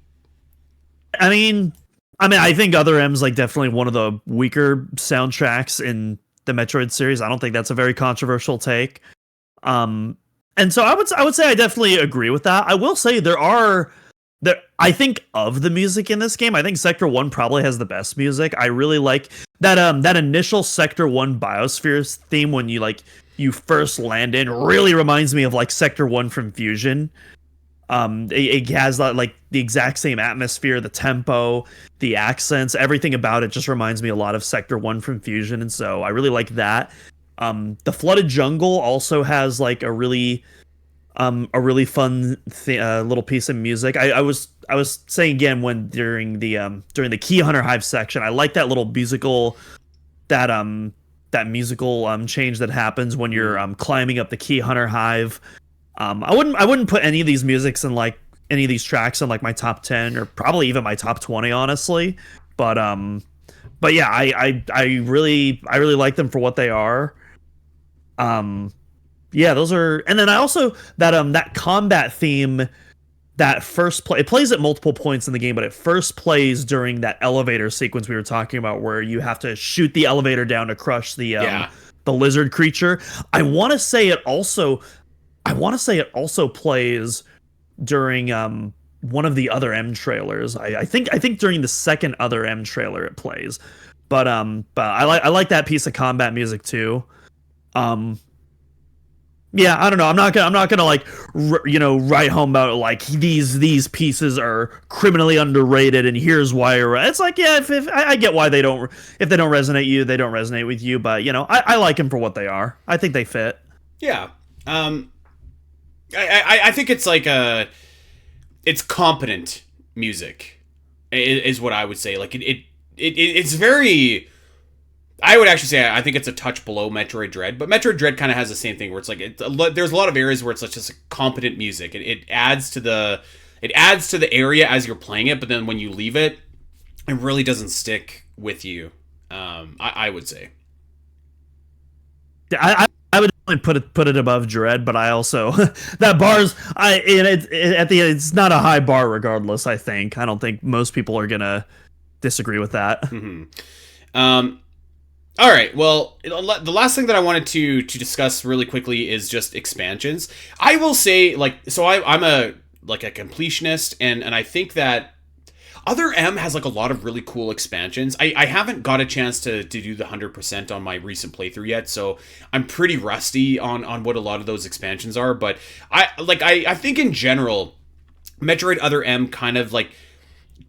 I mean, I think Other M's like definitely one of the weaker soundtracks in the Metroid series. I don't think that's a very controversial take. And so I would say I definitely agree with that. I will say I think of the music in this game, I think Sector 1 probably has the best music. I really like that initial Sector 1 Biosphere theme when you first land in really reminds me of like Sector 1 from Fusion. It has like the exact same atmosphere, the tempo, the accents, everything about it just reminds me a lot of Sector 1 from Fusion, and so I really like that. The Flooded Jungle also has like a really fun little piece of music. I was saying again when during the Key Hunter Hive section, I like that little musical that musical change that happens when you're climbing up the Key Hunter Hive. I wouldn't put any of these musics in like any of these tracks in like my top 10 or probably even my top 20 honestly. But yeah, I really like them for what they are. Yeah, those are, and then I also that combat theme that first play, it plays at multiple points in the game, but it first plays during that elevator sequence we were talking about where you have to shoot the elevator down to crush the lizard creature. I want to say it also plays during one of the Other M trailers. I think during the second Other M trailer it plays. But I like that piece of combat music too. Yeah, I don't know. I'm not gonna like write home about like these pieces are criminally underrated and here's why. It's like, yeah, if I get why they don't, if they don't resonate with you, but I like them for what they are. I think they fit. Yeah. I think it's like it's competent music is what I would say. Like it's very. I would actually say I think it's a touch below Metroid Dread, but Metroid Dread kind of has the same thing where it's like there's a lot of areas where it's like just competent music. It adds to the area as you're playing it, but then when you leave it, it really doesn't stick with you. I would say. I would definitely put it above Dread, but I also that bar's at the end it's not a high bar regardless. I don't think most people are gonna disagree with that. Mm-hmm. All right, well, the last thing that I wanted to discuss really quickly is just expansions. I will say, I'm a completionist, and I think that Other M has like a lot of really cool expansions. I haven't got a chance to do the 100% on my recent playthrough yet, so I'm pretty rusty on what a lot of those expansions are. But I think in general, Metroid Other M kind of like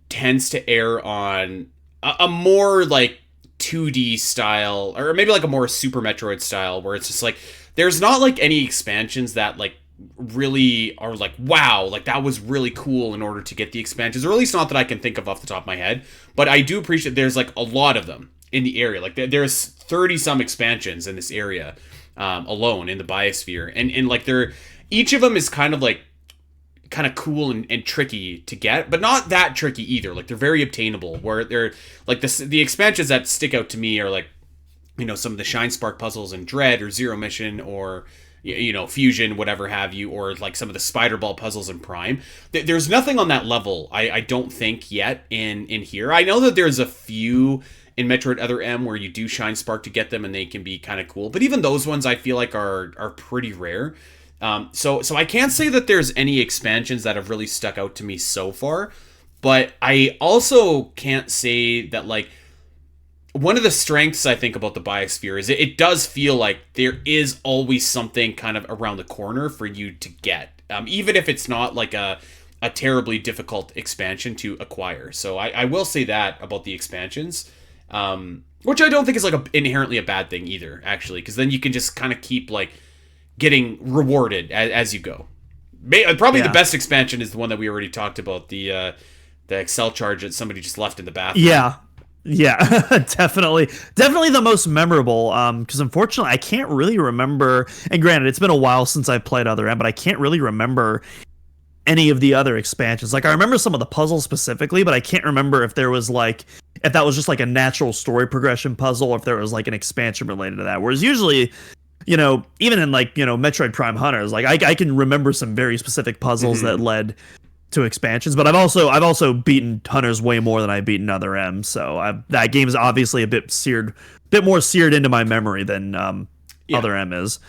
tends to err on a more like 2D style, or maybe like a more Super Metroid style, where it's just like there's not like any expansions that like really are like, wow, like that was really cool in order to get the expansions, or at least not that I can think of off the top of my head. But I do appreciate there's like a lot of them in the area. Like there's 30 some expansions in this area alone in the Biosphere, and like each of them is kind of cool and tricky to get, but not that tricky either. Like they're very obtainable, where they're like the expansions that stick out to me are like, some of the Shine Spark puzzles in Dread or Zero Mission or Fusion, whatever have you, or like some of the Spider Ball puzzles in Prime. There's nothing on that level, I don't think yet in here. I know that there's a few in Metroid Other M where you do Shine Spark to get them and they can be kind of cool, but even those ones I feel like are pretty rare. So I can't say that there's any expansions that have really stuck out to me so far, but I also can't say that, like, one of the strengths I think about the Biosphere is it does feel like there is always something kind of around the corner for you to get, even if it's not like a terribly difficult expansion to acquire. So I will say that about the expansions, which I don't think is like inherently a bad thing either, actually, because then you can just kind of keep like getting rewarded as you go. Probably the best expansion is the one that we already talked about, the Excel charge that somebody just left in the bathroom. Yeah, definitely the most memorable. Because unfortunately, I can't really remember. And granted, it's been a while since I've played Other M, but I can't really remember any of the other expansions. Like, I remember some of the puzzles specifically, but I can't remember if that was just like a natural story progression puzzle, or if there was like an expansion related to that. Whereas usually, even in like Metroid Prime Hunters, like I can remember some very specific puzzles that led to expansions, but I've also beaten Hunters way more than I've beaten Other M, so that game is obviously a bit more seared into my memory than Other M is.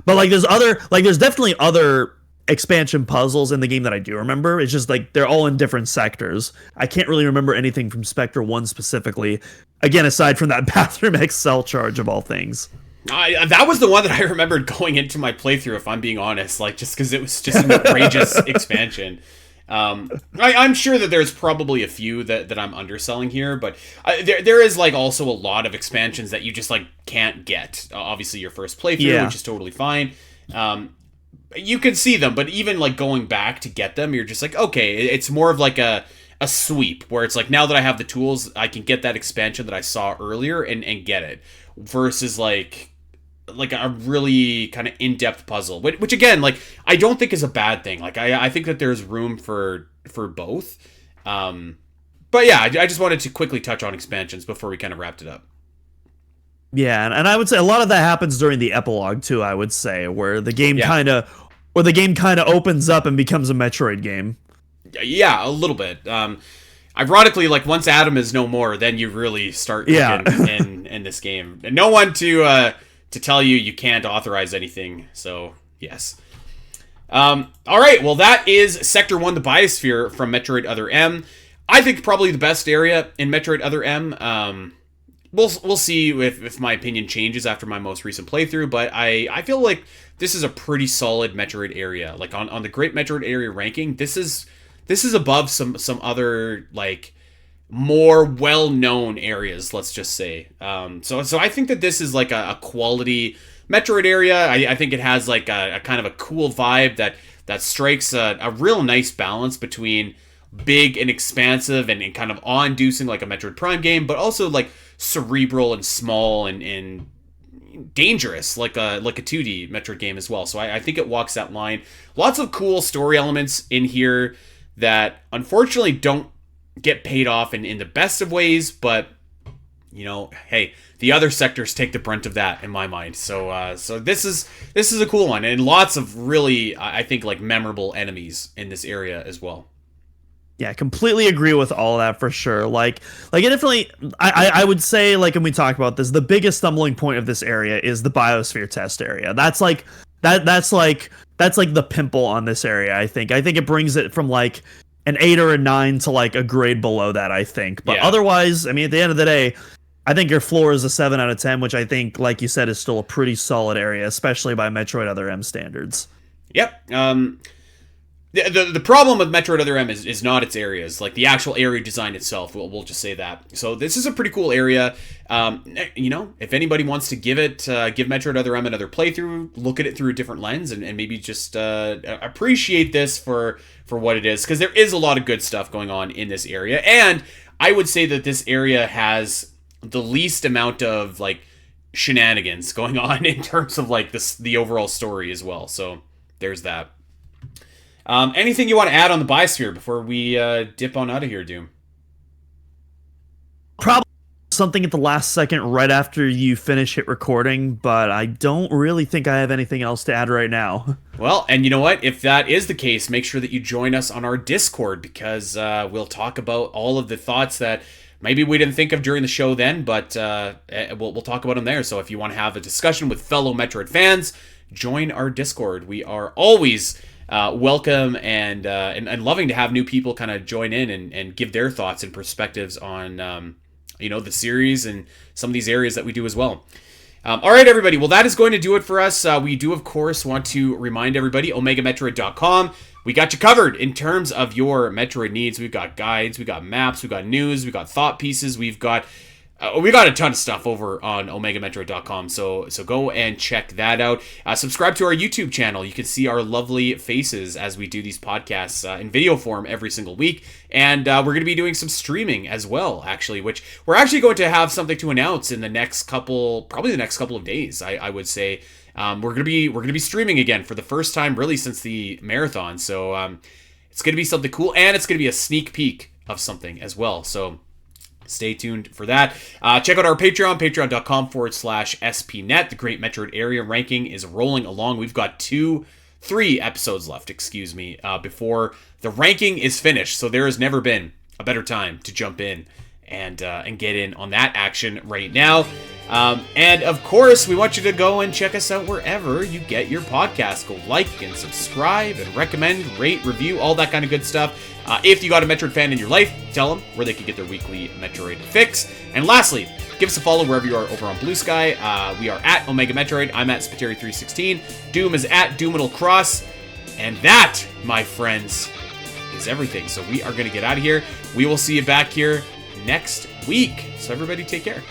But like there's definitely other expansion puzzles in the game that I do remember. It's just like they're all in different sectors. I can't really remember anything from Spectre 1 specifically, again, aside from that bathroom Excel charge of all things. That was the one that I remembered going into my playthrough, if I'm being honest, like just because it was just an outrageous expansion. I'm sure that there's probably a few that I'm underselling here, but there is like also a lot of expansions that you just like can't get. Obviously your first playthrough, which is totally fine. You can see them, but even like going back to get them, you're just like, okay, it's more of like a sweep where it's like, now that I have the tools, I can get that expansion that I saw earlier and get it, versus like a really kind of in-depth puzzle, which again, like, I don't think is a bad thing. Like, I think that there's room for both. But yeah, I just wanted to quickly touch on expansions before we kind of wrapped it up. Yeah, and I would say a lot of that happens during the epilogue too, I would say, where the game kind of opens up and becomes a Metroid game. Yeah, a little bit. Ironically, like, once Adam is no more, then you really start in this game. And no one to tell you can't authorize anything, so yes. Alright, well, that is Sector 1, the Biosphere, from Metroid Other M. I think probably the best area in Metroid Other M. We'll see if my opinion changes after my most recent playthrough, but I feel like this is a pretty solid Metroid area. Like, on the Great Metroid Area ranking, this is above some other, like, more well-known areas, let's just say. So I think that this is like a quality Metroid area. I think it has like a kind of a cool vibe that strikes a real nice balance between big and expansive and kind of awe-inducing like a Metroid Prime game, but also like cerebral and small and dangerous like a 2D Metroid game as well. So I think it walks that line. Lots of cool story elements in here that unfortunately don't get paid off in the best of ways, but hey, the other sectors take the brunt of that in my mind. So this is a cool one, and lots of really, I think, like, memorable enemies in this area as well. Yeah, completely agree with all that for sure. Like it definitely, I would say, like, when we talk about this, the biggest stumbling point of this area is the Biosphere test area. That's like the pimple on this area. I think it brings it from like an 8 or a 9 to like a grade below that, I think. But otherwise, I mean, at the end of the day, I think your floor is a 7 out of 10, which I think, like you said, is still a pretty solid area, especially by Metroid Other M standards. Yep. The problem with Metroid Other M is not its areas, like the actual area design itself. We'll just say that. So this is a pretty cool area. If anybody wants to give Metroid Other M another playthrough, look at it through a different lens, and maybe just appreciate this for what it is, because there is a lot of good stuff going on in this area, and I would say that this area has the least amount of like shenanigans going on in terms of like the overall story as well. So there's that. Anything you want to add on the Biosphere before we dip on out of here, Doom? Probably something at the last second right after you finish hit recording, but I don't really think I have anything else to add right now. Well, and you know what? If that is the case, make sure that you join us on our Discord, because we'll talk about all of the thoughts that maybe we didn't think of during the show then, but we'll talk about them there. So if you want to have a discussion with fellow Metroid fans, join our Discord. We are always welcome and loving to have new people kind of join in and give their thoughts and perspectives on the series and some of these areas that we do as well. All right, everybody. Well, that is going to do it for us. We do, of course, want to remind everybody, OmegaMetroid.com. We got you covered in terms of your Metroid needs. We've got guides, we've got maps, we've got news, we've got thought pieces, we've got a ton of stuff over on OmegaMetroid.com, so go and check that out. Subscribe to our YouTube channel. You can see our lovely faces as we do these podcasts in video form every single week. And we're going to be doing some streaming as well, actually, which we're actually going to have something to announce in the next couple of days, I would say. We're going to be streaming again for the first time really since the marathon. So it's going to be something cool, and it's going to be a sneak peek of something as well. So stay tuned for that. Check out our Patreon, patreon.com/spnet. The Great Metroid Area ranking is rolling along. We've got 3 episodes left, before the ranking is finished. So there has never been a better time to jump in and get in on that action right now. And of course, we want you to go and check us out wherever you get your podcast. Go like and subscribe and recommend, rate, review, all that kind of good stuff. If you got a Metroid fan in your life, tell them where they can get their weekly Metroid fix. And lastly, give us a follow wherever you are over on Blue Sky. We are at Omega Metroid. I'm at Spiteri316. Doom is at Doomital Cross. And that, my friends, is everything. So we are going to get out of here. We will see you back here next week. So everybody take care.